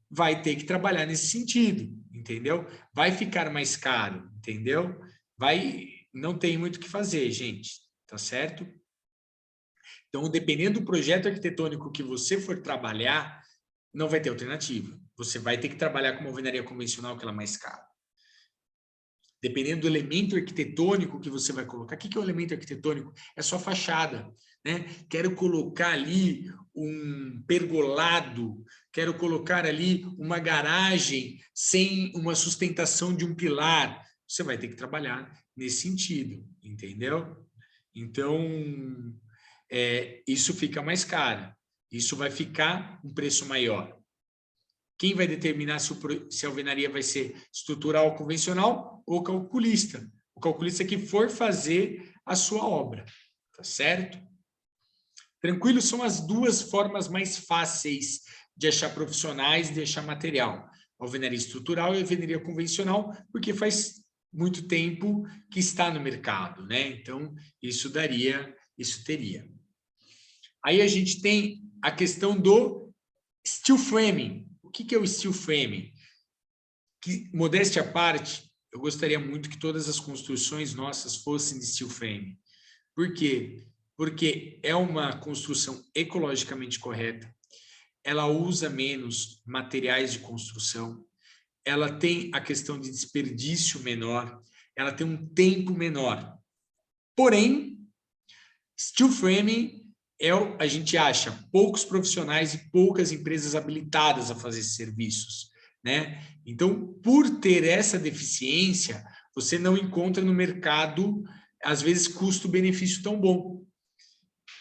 vai ter que trabalhar nesse sentido, entendeu? Vai ficar mais caro, entendeu? Não tem muito o que fazer, gente, tá certo? Então, dependendo do projeto arquitetônico que você for trabalhar, não vai ter alternativa. Você vai ter que trabalhar com uma alvenaria convencional, que ela é mais cara. Dependendo do elemento arquitetônico que você vai colocar. O que é o elemento arquitetônico? É só fachada, né? Quero colocar ali um pergolado, quero colocar ali uma garagem sem uma sustentação de um pilar. Você vai ter que trabalhar nesse sentido, entendeu? Então, isso fica mais caro. Isso vai ficar um preço maior. Quem vai determinar se a alvenaria vai ser estrutural ou convencional? O calculista. O calculista que for fazer a sua obra. Tá certo? Tranquilo? São as duas formas mais fáceis de achar profissionais, de achar material. Alvenaria estrutural e alvenaria convencional, porque faz muito tempo que está no mercado, né? Então, isso teria. Aí a gente tem a questão do steel framing. O que é o steel framing? Que, modéstia à parte, eu gostaria muito que todas as construções nossas fossem de steel framing. Por quê? Porque é uma construção ecologicamente correta, ela usa menos materiais de construção, ela tem a questão de desperdício menor, ela tem um tempo menor. Porém, steel framing a gente acha poucos profissionais e poucas empresas habilitadas a fazer esses serviços, né? Então, por ter essa deficiência, você não encontra no mercado, às vezes, custo-benefício tão bom.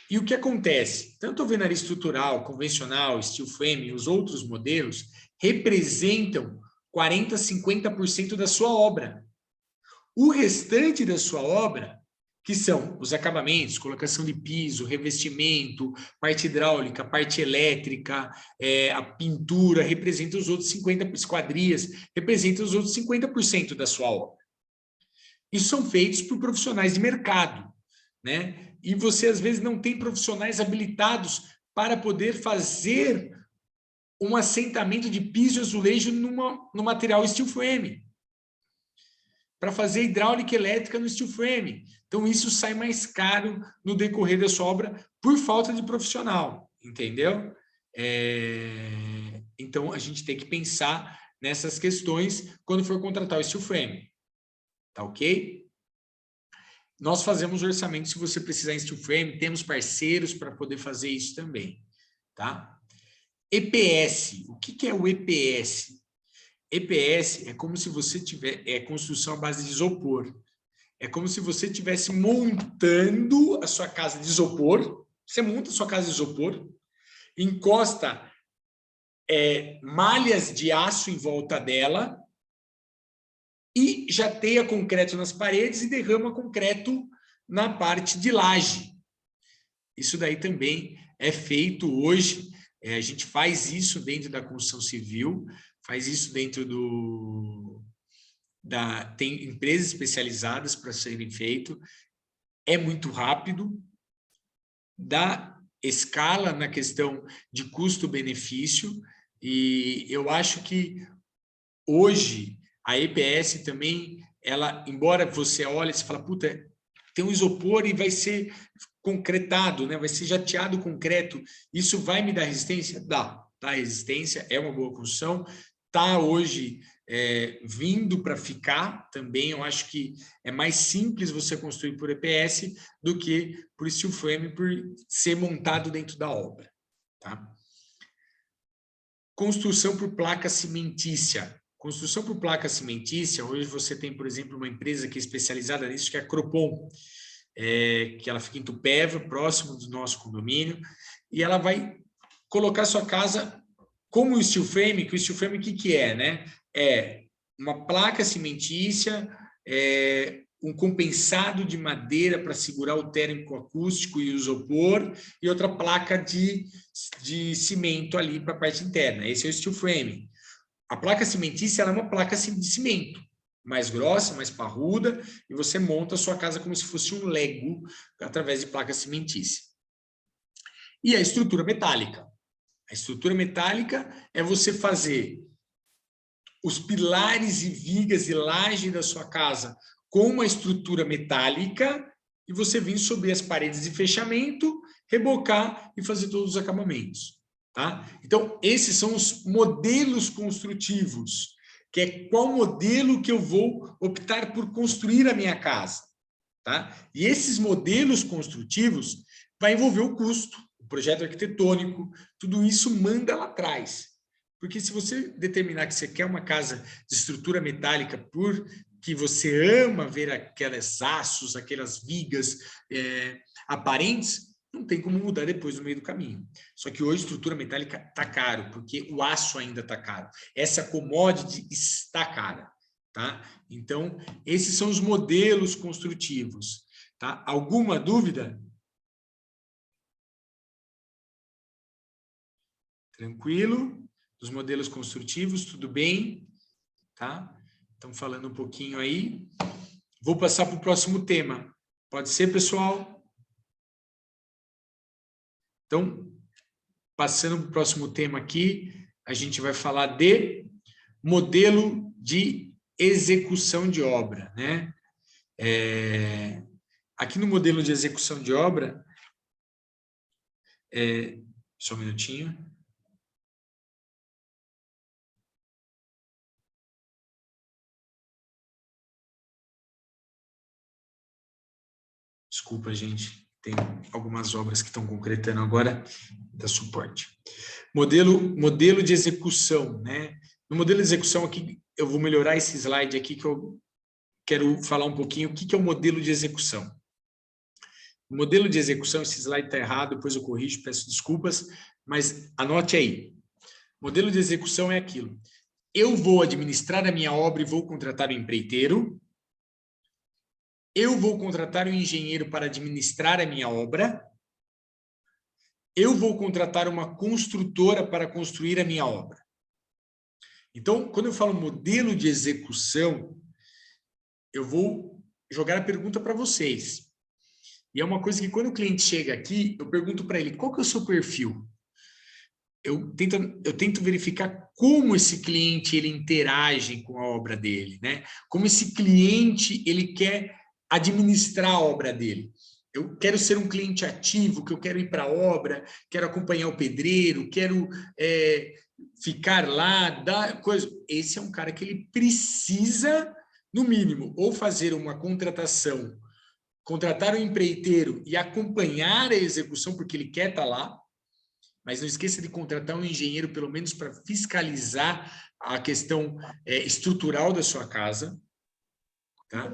E o que acontece? Tanto a alvenaria estrutural, convencional, steel frame e os outros modelos representam 40%, 50% da sua obra. O restante da sua obra, que são os acabamentos, colocação de piso, revestimento, parte hidráulica, parte elétrica, a pintura, representa os outros 50%, esquadrias, representa os outros 50% da sua obra. Isso são feitos por profissionais de mercado, né? E você, às vezes, não tem profissionais habilitados para poder fazer um assentamento de piso e azulejo no material steel frame. Para fazer hidráulica e elétrica no steel frame. Então, isso sai mais caro no decorrer da sua obra por falta de profissional, entendeu? Então, a gente tem que pensar nessas questões quando for contratar o steel frame. Tá ok? Nós fazemos orçamento se você precisar em steel frame, temos parceiros para poder fazer isso também, tá? EPS, o que é o EPS? EPS é como se você tivesse construção à base de isopor. É como se você estivesse montando a sua casa de isopor. Você monta a sua casa de isopor, encosta malhas de aço em volta dela e jateia concreto nas paredes e derrama concreto na parte de laje. Isso daí também é feito hoje. A gente faz isso dentro da construção civil, faz isso dentro tem empresas especializadas para serem feito, é muito rápido, dá escala na questão de custo-benefício, e eu acho que hoje a EPS também, ela, embora você olhe e fala, puta, tem um isopor e vai ser concretado, né? Vai ser jateado concreto, isso vai me dar resistência? Dá resistência, é uma boa construção, está hoje vindo para ficar também. Eu acho que é mais simples você construir por EPS do que por steel frame, por ser montado dentro da obra, tá? Construção por placa cimentícia. Construção por placa cimentícia, hoje você tem, por exemplo, uma empresa que é especializada nisso, que é a Cropom, que ela fica em Itupeva, próximo do nosso condomínio, e ela vai colocar sua casa como o steel frame, que o steel frame o que é, né? É uma placa cimentícia, um compensado de madeira para segurar o térmico acústico e o isopor, e outra placa de cimento ali para a parte interna. Esse é o steel frame. A placa cimentícia ela é uma placa de cimento, mais grossa, mais parruda, e você monta a sua casa como se fosse um Lego, através de placa cimentícia. E a estrutura metálica. A estrutura metálica é você fazer os pilares e vigas e laje da sua casa com uma estrutura metálica e você vir sobre as paredes de fechamento, rebocar e fazer todos os acabamentos, tá? Então, esses são os modelos construtivos, que é qual modelo que eu vou optar por construir a minha casa, tá? E esses modelos construtivos vai envolver o custo, o projeto arquitetônico, tudo isso manda lá atrás. Porque se você determinar que você quer uma casa de estrutura metálica porque você ama ver aqueles aços, aquelas vigas aparentes, não tem como mudar depois no meio do caminho. Só que hoje a estrutura metálica está caro, porque o aço ainda está caro. Essa commodity está cara, tá? Então, esses são os modelos construtivos, tá? Alguma dúvida? Tranquilo? Dos modelos construtivos, tudo bem? Tá? Estamos falando um pouquinho aí. Vou passar para o próximo tema. Pode ser, pessoal? Então, passando para o próximo tema aqui, a gente vai falar de modelo de execução de obra, né? Aqui no modelo de execução de obra, só um minutinho. Desculpa, gente, tem algumas obras que estão concretando agora, dá suporte. Modelo de execução, né? No modelo de execução aqui, eu vou melhorar esse slide aqui, que eu quero falar um pouquinho o que é o modelo de execução. O modelo de execução, esse slide está errado, depois eu corrijo, peço desculpas, mas anote aí. Modelo de execução é aquilo. Eu vou administrar a minha obra e vou contratar o empreiteiro. Eu vou contratar um engenheiro para administrar a minha obra. Eu vou contratar uma construtora para construir a minha obra. Então, quando eu falo modelo de execução, eu vou jogar a pergunta para vocês. E é uma coisa que quando o cliente chega aqui, eu pergunto para ele, qual que é o seu perfil? Eu tento verificar como esse cliente ele interage com a obra dele, né? Como esse cliente ele quer administrar a obra dele. Eu quero ser um cliente ativo, que eu quero ir para a obra, quero acompanhar o pedreiro, quero ficar lá, dar coisa. Esse é um cara que ele precisa, no mínimo, ou fazer uma contratação, contratar um empreiteiro e acompanhar a execução, porque ele quer estar lá, mas não esqueça de contratar um engenheiro, pelo menos para fiscalizar a questão estrutural da sua casa, tá?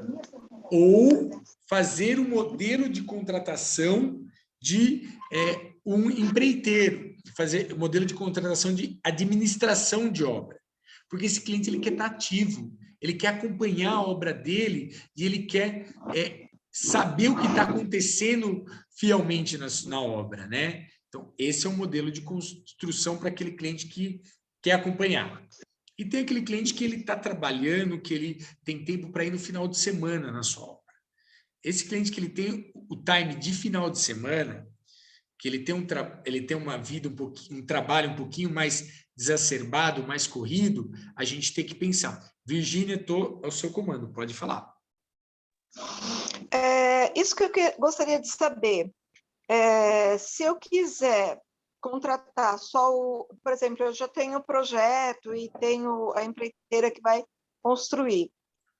Ou fazer um modelo de contratação de um empreiteiro, fazer um modelo de contratação de administração de obra, porque esse cliente ele quer estar ativo, ele quer acompanhar a obra dele e ele quer saber o que está acontecendo fielmente na obra, né? Então, esse é um modelo de construção para aquele cliente que quer acompanhar. E tem aquele cliente que ele está trabalhando, que ele tem tempo para ir no final de semana na sua obra. Esse cliente que ele tem o time de final de semana, que ele tem uma vida um trabalho um pouquinho mais exacerbado, mais corrido, a gente tem que pensar. Virgínia, estou ao seu comando, pode falar. Isso que eu gostaria de saber. Se eu quiser contratar só por exemplo, eu já tenho o projeto e tenho a empreiteira que vai construir.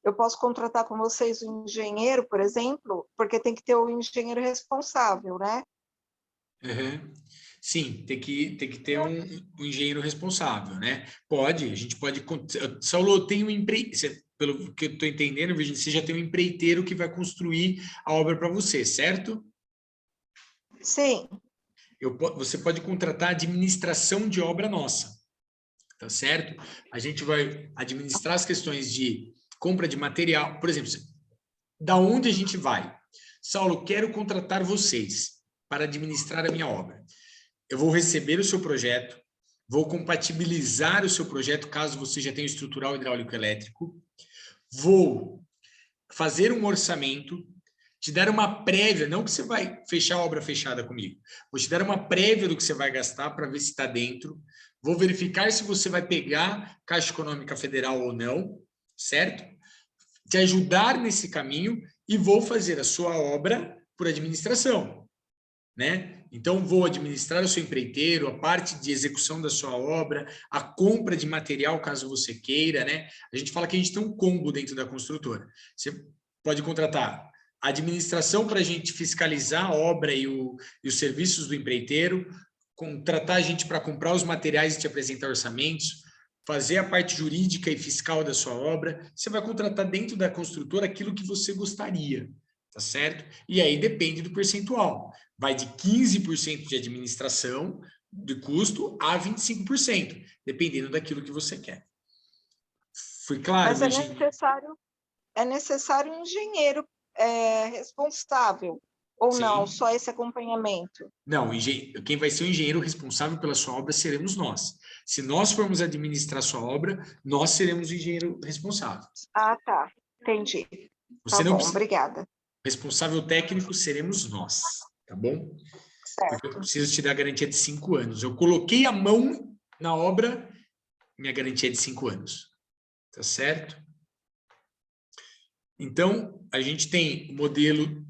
Eu posso contratar com vocês um engenheiro, por exemplo, porque tem que ter o engenheiro responsável, né? Uhum. Sim, tem que ter um engenheiro responsável, né? A gente pode... Saulo, tem pelo que eu estou entendendo, Virginia, você já tem um empreiteiro que vai construir a obra para você, certo? Sim. Você pode contratar a administração de obra nossa, tá certo? A gente vai administrar as questões de compra de material, por exemplo, da onde a gente vai? Saulo, quero contratar vocês para administrar a minha obra. Eu vou receber o seu projeto, vou compatibilizar o seu projeto, caso você já tenha estrutural hidráulico elétrico, vou fazer um orçamento, te dar uma prévia, não que você vai fechar a obra fechada comigo, vou te dar uma prévia do que você vai gastar para ver se está dentro, vou verificar se você vai pegar Caixa Econômica Federal ou não, certo? Te ajudar nesse caminho e vou fazer a sua obra por administração, né? Então, vou administrar o seu empreiteiro, a parte de execução da sua obra, a compra de material, caso você queira, né? A gente fala que a gente tem um combo dentro da construtora. Você pode contratar a administração para a gente fiscalizar a obra e os serviços do empreiteiro, contratar a gente para comprar os materiais e te apresentar orçamentos, fazer a parte jurídica e fiscal da sua obra. Você vai contratar dentro da construtora aquilo que você gostaria, tá certo? E aí depende do percentual. Vai de 15% de administração de custo a 25%, dependendo daquilo que você quer. Foi claro, mas Virginia? É necessário um engenheiro responsável, ou Sim. Não, só esse acompanhamento? Não, quem vai ser o engenheiro responsável pela sua obra seremos nós. Se nós formos administrar sua obra, nós seremos o engenheiro responsável. Ah, tá. Entendi. Você não bom, obrigada. Responsável técnico seremos nós, tá bom? Certo. Porque eu preciso te dar a garantia de 5 anos. Eu coloquei a mão na obra, minha garantia é de 5 anos. Tá certo? Então, a gente tem o modelo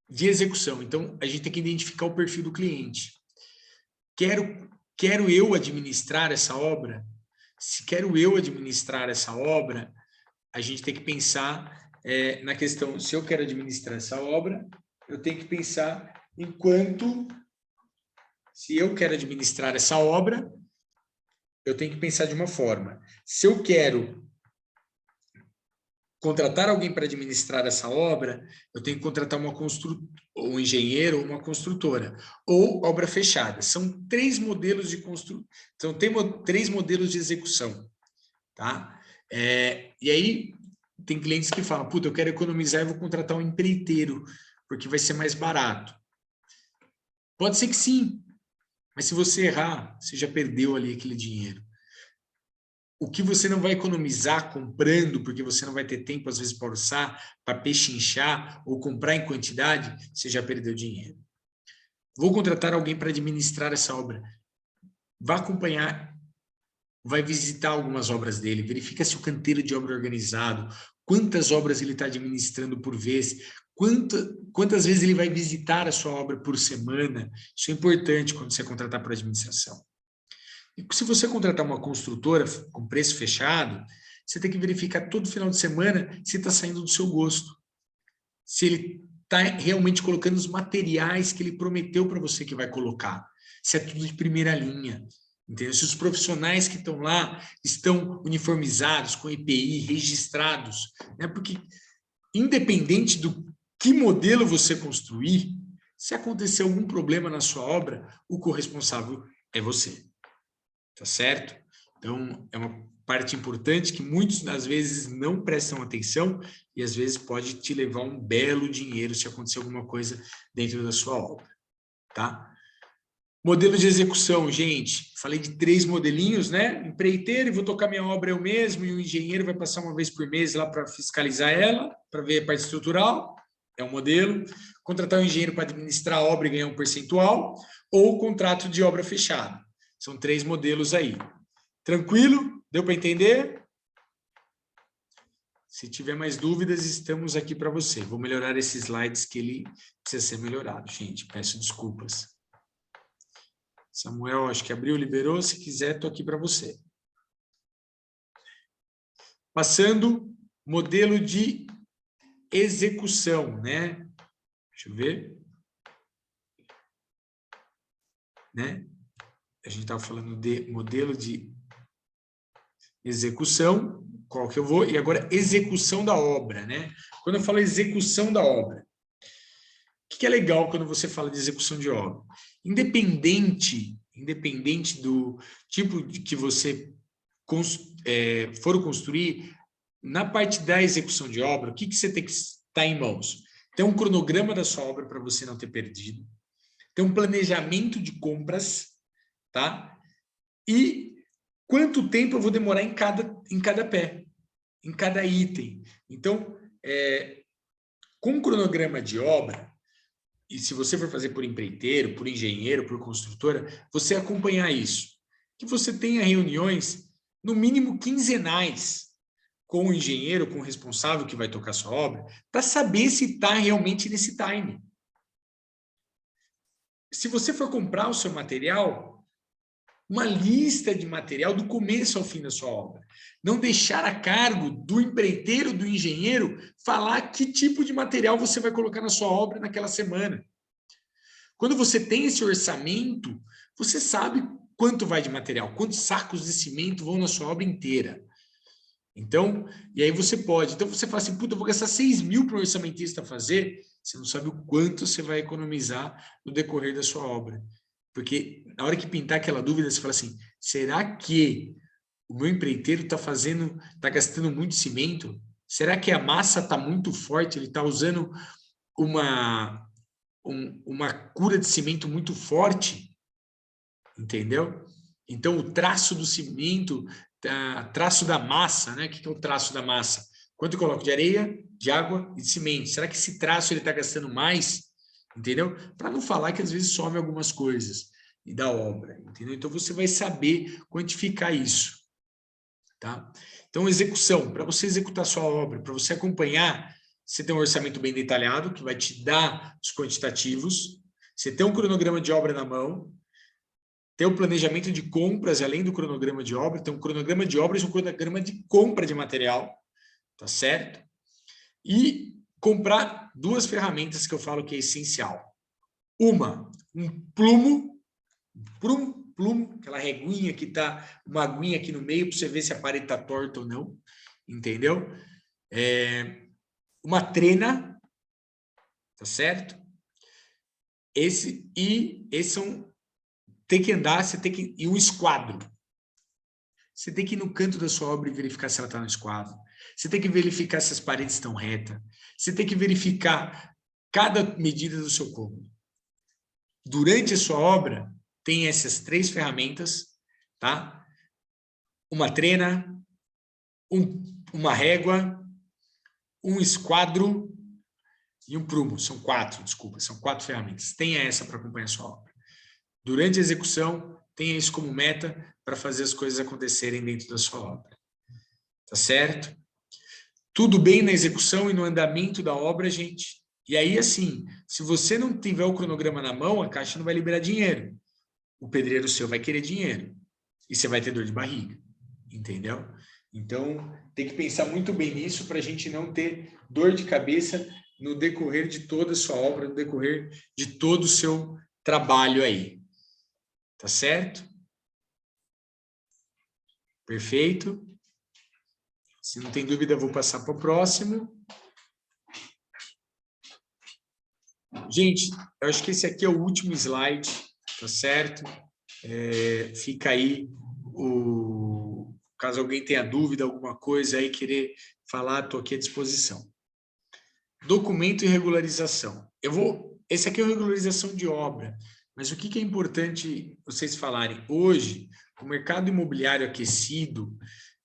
de execução. Então, a gente tem que identificar o perfil do cliente. Quero eu administrar essa obra? Se quero eu administrar essa obra, a gente tem que pensar na questão, se eu quero administrar essa obra, eu tenho que pensar em quanto, se eu quero administrar essa obra, eu tenho que pensar de uma forma. Se eu quero contratar alguém para administrar essa obra, eu tenho que contratar um engenheiro ou uma construtora, ou obra fechada. São 3 modelos de construção, tem 3 modelos de execução, tá? E aí, tem clientes que falam, puta, eu quero economizar e vou contratar um empreiteiro, porque vai ser mais barato. Pode ser que sim, mas se você errar, você já perdeu ali aquele dinheiro. O que você não vai economizar comprando, porque você não vai ter tempo, às vezes, para orçar, para pechinchar ou comprar em quantidade, você já perdeu dinheiro. Vou contratar alguém para administrar essa obra. Vá acompanhar, vai visitar algumas obras dele, verifica se o canteiro de obra é organizado, quantas obras ele está administrando por vez, quantas vezes ele vai visitar a sua obra por semana. Isso é importante quando você contratar para administração. E se você contratar uma construtora com preço fechado, você tem que verificar todo final de semana se está saindo do seu gosto. Se ele está realmente colocando os materiais que ele prometeu para você que vai colocar. Se é tudo de primeira linha. Entendeu? Se os profissionais que estão lá estão uniformizados, com EPI, registrados. Né? Porque, independente do que modelo você construir, se acontecer algum problema na sua obra, o corresponsável é você. Tá certo? Então, é uma parte importante que muitos, às vezes, não prestam atenção e, às vezes, pode te levar um belo dinheiro se acontecer alguma coisa dentro da sua obra, tá? Modelo de execução, gente. Falei de 3 modelinhos, né? Empreiteiro, vou tocar minha obra eu mesmo, e o engenheiro vai passar uma vez por mês lá para fiscalizar ela, para ver a parte estrutural. É um modelo. Contratar um engenheiro para administrar a obra e ganhar um percentual, ou contrato de obra fechada. São 3 modelos aí. Tranquilo? Deu para entender? Se tiver mais dúvidas, estamos aqui para você. Vou melhorar esses slides que ele precisa ser melhorado, gente. Peço desculpas. Samuel, acho que abriu, liberou. Se quiser, estou aqui para você. Passando, modelo de execução, né? Deixa eu ver. Né? A gente estava falando de modelo de execução, qual que eu vou? E agora, execução da obra, né? Quando eu falo execução da obra, o que é legal quando você fala de execução de obra? Independente do tipo de que você for construir, na parte da execução de obra, o que você tem que estar em mãos? Tem um cronograma da sua obra para você não ter perdido, tem um planejamento de compras, tá? E quanto tempo eu vou demorar em cada pé, em cada item. Então, com um cronograma de obra, e se você for fazer por empreiteiro, por engenheiro, por construtora, você acompanhar isso. Que você tenha reuniões, no mínimo quinzenais, com o engenheiro, com o responsável que vai tocar sua obra, para saber se está realmente nesse time. Se você for comprar o seu material, uma lista de material do começo ao fim da sua obra. Não deixar a cargo do empreiteiro, do engenheiro, falar que tipo de material você vai colocar na sua obra naquela semana. Quando você tem esse orçamento, você sabe quanto vai de material, quantos sacos de cimento vão na sua obra inteira. Então, e aí você pode. Então você fala assim, puta, eu vou gastar 6 mil para o orçamentista fazer, você não sabe o quanto você vai economizar no decorrer da sua obra. Porque na hora que pintar aquela dúvida, você fala assim, será que o meu empreiteiro está gastando muito cimento? Será que a massa está muito forte? Ele está usando uma cura de cimento muito forte? Entendeu? Então, o traço do cimento, traço da massa, né? O que é o traço da massa? Quanto eu coloco de areia, de água e de cimento? Será que esse traço ele está gastando mais? Entendeu? Para não falar que às vezes some algumas coisas e da obra, entendeu? Então você vai saber quantificar isso, tá? Então execução, para você executar sua obra, para você acompanhar, você tem um orçamento bem detalhado que vai te dar os quantitativos, você tem um cronograma de obra na mão, tem o planejamento de compras além do cronograma de obra, tem um cronograma de obras e um cronograma de compra de material, tá certo? E comprar 2 ferramentas que eu falo que é essencial. Uma, um plumo, aquela reguinha que tá, uma aguinha aqui no meio para você ver se a parede está torta ou não, entendeu? Uma trena, tá certo? Esse são, tem que andar, e um esquadro. Você tem que ir no canto da sua obra e verificar se ela está no esquadro. Você tem que verificar se as paredes estão retas. Você tem que verificar cada medida do seu cômodo. Durante a sua obra, tem essas 3 ferramentas, tá? Uma trena, uma régua, um esquadro e um prumo. São 4, desculpa, são 4 ferramentas. Tenha essa para acompanhar a sua obra. Durante a execução, tenha isso como meta para fazer as coisas acontecerem dentro da sua obra. Tá certo? Tudo bem na execução e no andamento da obra, gente? E aí, assim, se você não tiver o cronograma na mão, a Caixa não vai liberar dinheiro. O pedreiro seu vai querer dinheiro. E você vai ter dor de barriga. Entendeu? Então, tem que pensar muito bem nisso para a gente não ter dor de cabeça no decorrer de toda a sua obra, no decorrer de todo o seu trabalho aí. Tá certo? Perfeito? Se não tem dúvida, eu vou passar para o próximo. Gente, eu acho que esse aqui é o último slide, tá certo? Fica aí, caso alguém tenha dúvida, alguma coisa aí, querer falar, estou aqui à disposição. Documento e regularização. Esse aqui é a regularização de obra, Mas o que é importante vocês falarem? Hoje, o mercado imobiliário aquecido,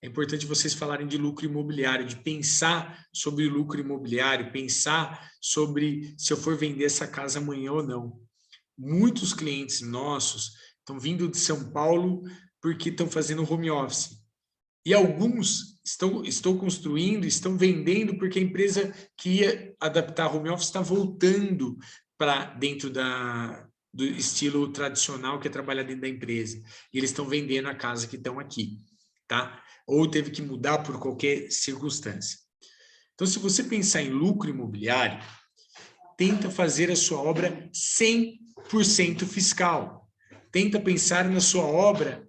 é importante vocês falarem de lucro imobiliário, de pensar sobre o lucro imobiliário, pensar sobre se eu for vender essa casa amanhã ou não. Muitos clientes nossos estão vindo de São Paulo porque estão fazendo home office. E alguns estão construindo, estão vendendo porque a empresa que ia adaptar home office está voltando para dentro do estilo tradicional, que é trabalhar dentro da empresa. E eles estão vendendo a casa que estão aqui, tá? Ou teve que mudar por qualquer circunstância. Então, se você pensar em lucro imobiliário, tenta fazer a sua obra 100% fiscal. Tenta pensar na sua obra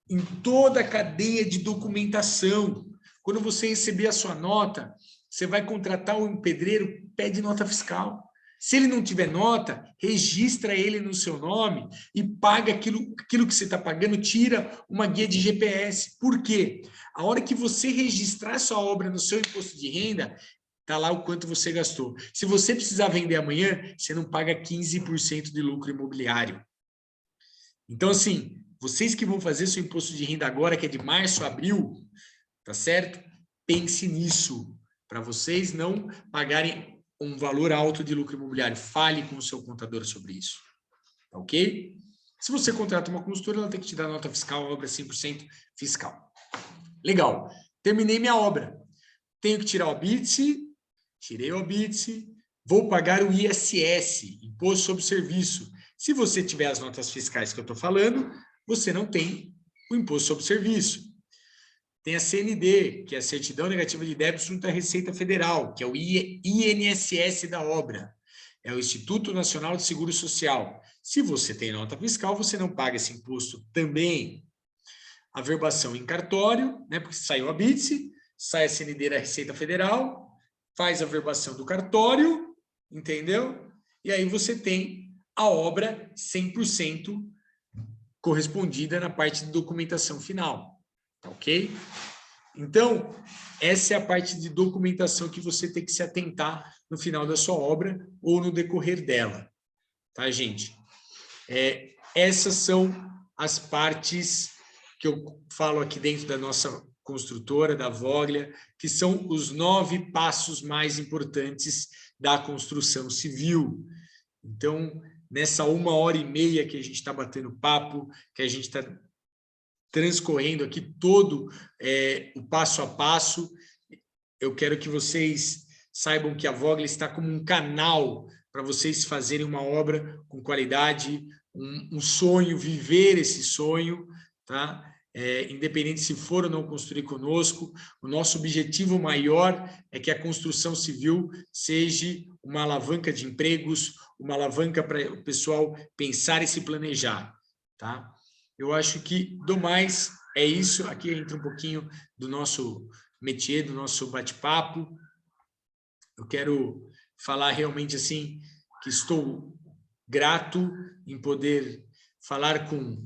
em toda a cadeia de documentação. Quando você receber a sua nota, você vai contratar um pedreiro, pede nota fiscal. Se ele não tiver nota, registra ele no seu nome e paga aquilo que você está pagando, tira uma guia de GPS. Por quê? A hora que você registrar sua obra no seu imposto de renda, está lá o quanto você gastou. Se você precisar vender amanhã, você não paga 15% de lucro imobiliário. Então, assim, vocês que vão fazer seu imposto de renda agora, que é de março a abril, tá certo? Pense nisso, para vocês não pagarem um valor alto de lucro imobiliário. Fale com o seu contador sobre isso, tá ok? Se você contrata uma consultora, ela tem que te dar nota fiscal, obra 100% fiscal. Legal, terminei minha obra. Tenho que tirar o OBITS, tirei o OBITS, vou pagar o ISS, Imposto sobre Serviço. Se você tiver as notas fiscais que eu estou falando, você não tem o Imposto sobre Serviço. Tem a CND, que é a Certidão Negativa de Débito junto à Receita Federal, que é o INSS da obra. É o Instituto Nacional de Seguro Social. Se você tem nota fiscal, você não paga esse imposto também. A verbação em cartório, né, porque saiu a BITS, sai a CND da Receita Federal, faz a verbação do cartório, entendeu? E aí você tem a obra 100% correspondida na parte de documentação final, tá ok? Então, essa é a parte de documentação que você tem que se atentar no final da sua obra ou no decorrer dela, tá, gente? Essas são as partes que eu falo aqui dentro da nossa construtora, da Voglia, que são os 9 passos mais importantes da construção civil. Então, nessa 1h30 que a gente está batendo papo, que a gente está transcorrendo aqui todo o passo a passo, eu quero que vocês saibam que a Voglia está como um canal para vocês fazerem uma obra com qualidade, um sonho, viver esse sonho, tá? Independente se for ou não construir conosco, o nosso objetivo maior é que a construção civil seja uma alavanca de empregos, uma alavanca para o pessoal pensar e se planejar, tá? Eu acho que, do mais, é isso. Aqui entra um pouquinho do nosso métier, do nosso bate-papo. Eu quero falar realmente assim, que estou grato em poder falar com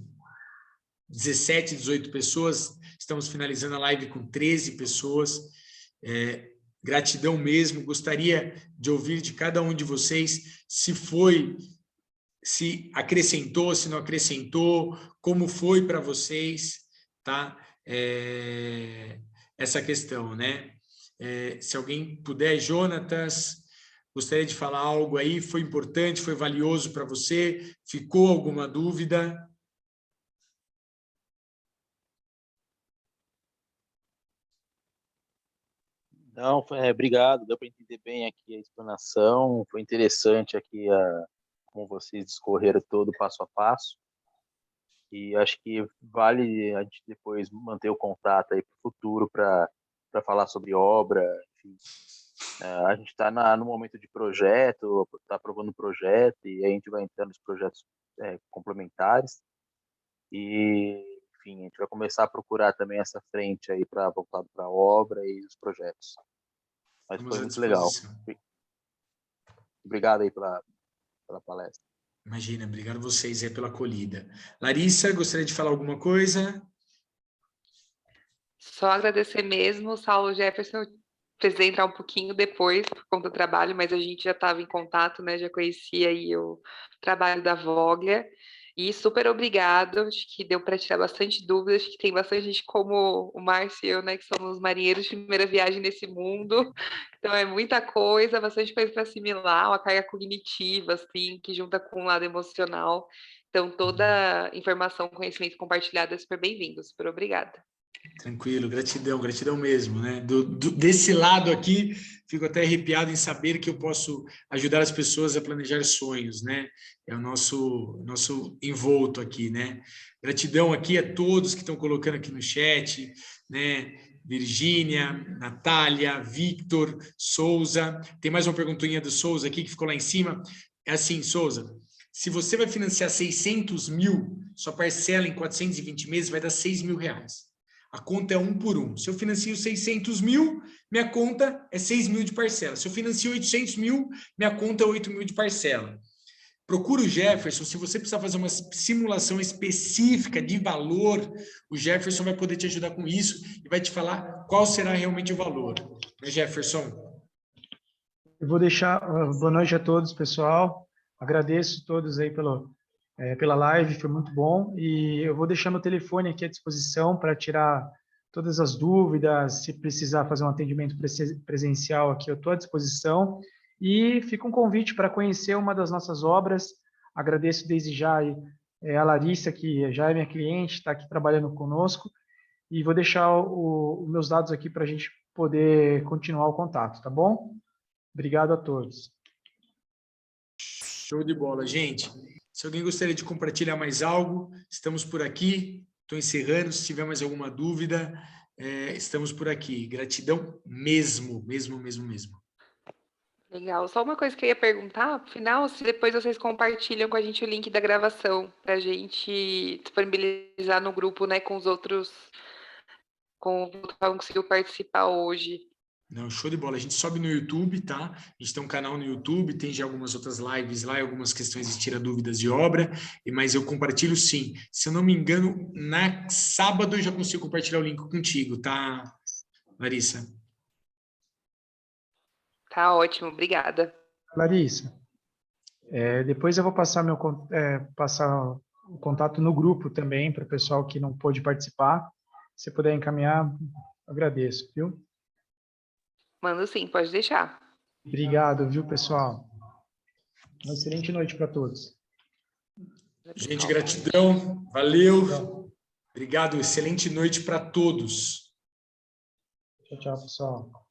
17, 18 pessoas, estamos finalizando a live com 13 pessoas, gratidão mesmo, gostaria de ouvir de cada um de vocês se acrescentou, se não acrescentou, como foi para vocês, tá? Essa questão, né? Se alguém puder, Jonatas, gostaria de falar algo aí, foi importante, foi valioso para você, ficou alguma dúvida? Não, obrigado, deu para entender bem aqui a explanação, foi interessante aqui como vocês discorreram todo passo a passo, e acho que vale a gente depois manter o contato aí para o futuro, para falar sobre obra, enfim. A gente está no momento de projeto, está aprovando o projeto, e a gente vai entrando nos projetos complementares, e enfim, a gente vai começar a procurar também essa frente aí voltado para a obra e os projetos. Mas foi muito legal. Obrigado aí pela palestra. Imagina, obrigado a vocês aí pela acolhida. Larissa, gostaria de falar alguma coisa? Só agradecer mesmo, Saulo, Jefferson. precisei entrar um pouquinho depois, por conta do trabalho, mas a gente já estava em contato, né? Já conhecia aí o trabalho da Voglia. E super obrigado, acho que deu para tirar bastante dúvidas, acho que tem bastante gente como o Márcio e eu, né, que somos marinheiros de primeira viagem nesse mundo, então é muita coisa, bastante coisa para assimilar, uma carga cognitiva, assim, que junta com o lado emocional, então toda informação, conhecimento compartilhado é super bem-vindo, super obrigada. Tranquilo, gratidão, gratidão mesmo, né? Desse lado aqui, fico até arrepiado em saber que eu posso ajudar as pessoas a planejar sonhos, né? É o nosso envolto aqui, né? Gratidão aqui a todos que estão colocando aqui no chat, né? Virgínia, Natália, Victor, Souza. Tem mais uma perguntinha do Souza aqui que ficou lá em cima. É assim, Souza, se você vai financiar 600 mil, sua parcela em 420 meses vai dar 6 mil reais. A conta é 1 por 1. Se eu financio 600 mil, minha conta é 6 mil de parcela. Se eu financio 800 mil, minha conta é 8 mil de parcela. Procura o Jefferson, se você precisar fazer uma simulação específica de valor, o Jefferson vai poder te ajudar com isso e vai te falar qual será realmente o valor. Né, Jefferson? Eu vou deixar... Boa noite a todos, pessoal. Agradeço a todos aí pela live, foi muito bom. E eu vou deixar meu telefone aqui à disposição para tirar todas as dúvidas. Se precisar fazer um atendimento presencial aqui, eu estou à disposição. E fica um convite para conhecer uma das nossas obras. Agradeço desde já a Larissa, que já é minha cliente, está aqui trabalhando conosco. E vou deixar os meus dados aqui para a gente poder continuar o contato, tá bom? Obrigado a todos. Show de bola, gente. Se alguém gostaria de compartilhar mais algo, estamos por aqui. Estou encerrando. Se tiver mais alguma dúvida, estamos por aqui. Gratidão mesmo. Legal. Só uma coisa que eu ia perguntar, afinal, se depois vocês compartilham com a gente o link da gravação, para a gente disponibilizar no grupo, né, com os outros, com o que não conseguiu participar hoje. Não, show de bola. A gente sobe no YouTube, tá? A gente tem um canal no YouTube, tem já algumas outras lives lá, algumas questões de tira dúvidas de obra, mas eu compartilho sim. Se eu não me engano, na sábado eu já consigo compartilhar o link contigo, tá, Larissa? Tá ótimo, obrigada. Larissa, depois eu vou passar o contato no grupo também para o pessoal que não pôde participar. Se puder encaminhar, agradeço, viu? Mando sim, pode deixar. Obrigado, viu, pessoal? Uma excelente noite para todos. Gente, gratidão, valeu. Obrigado, excelente noite para todos. Tchau, tchau, pessoal.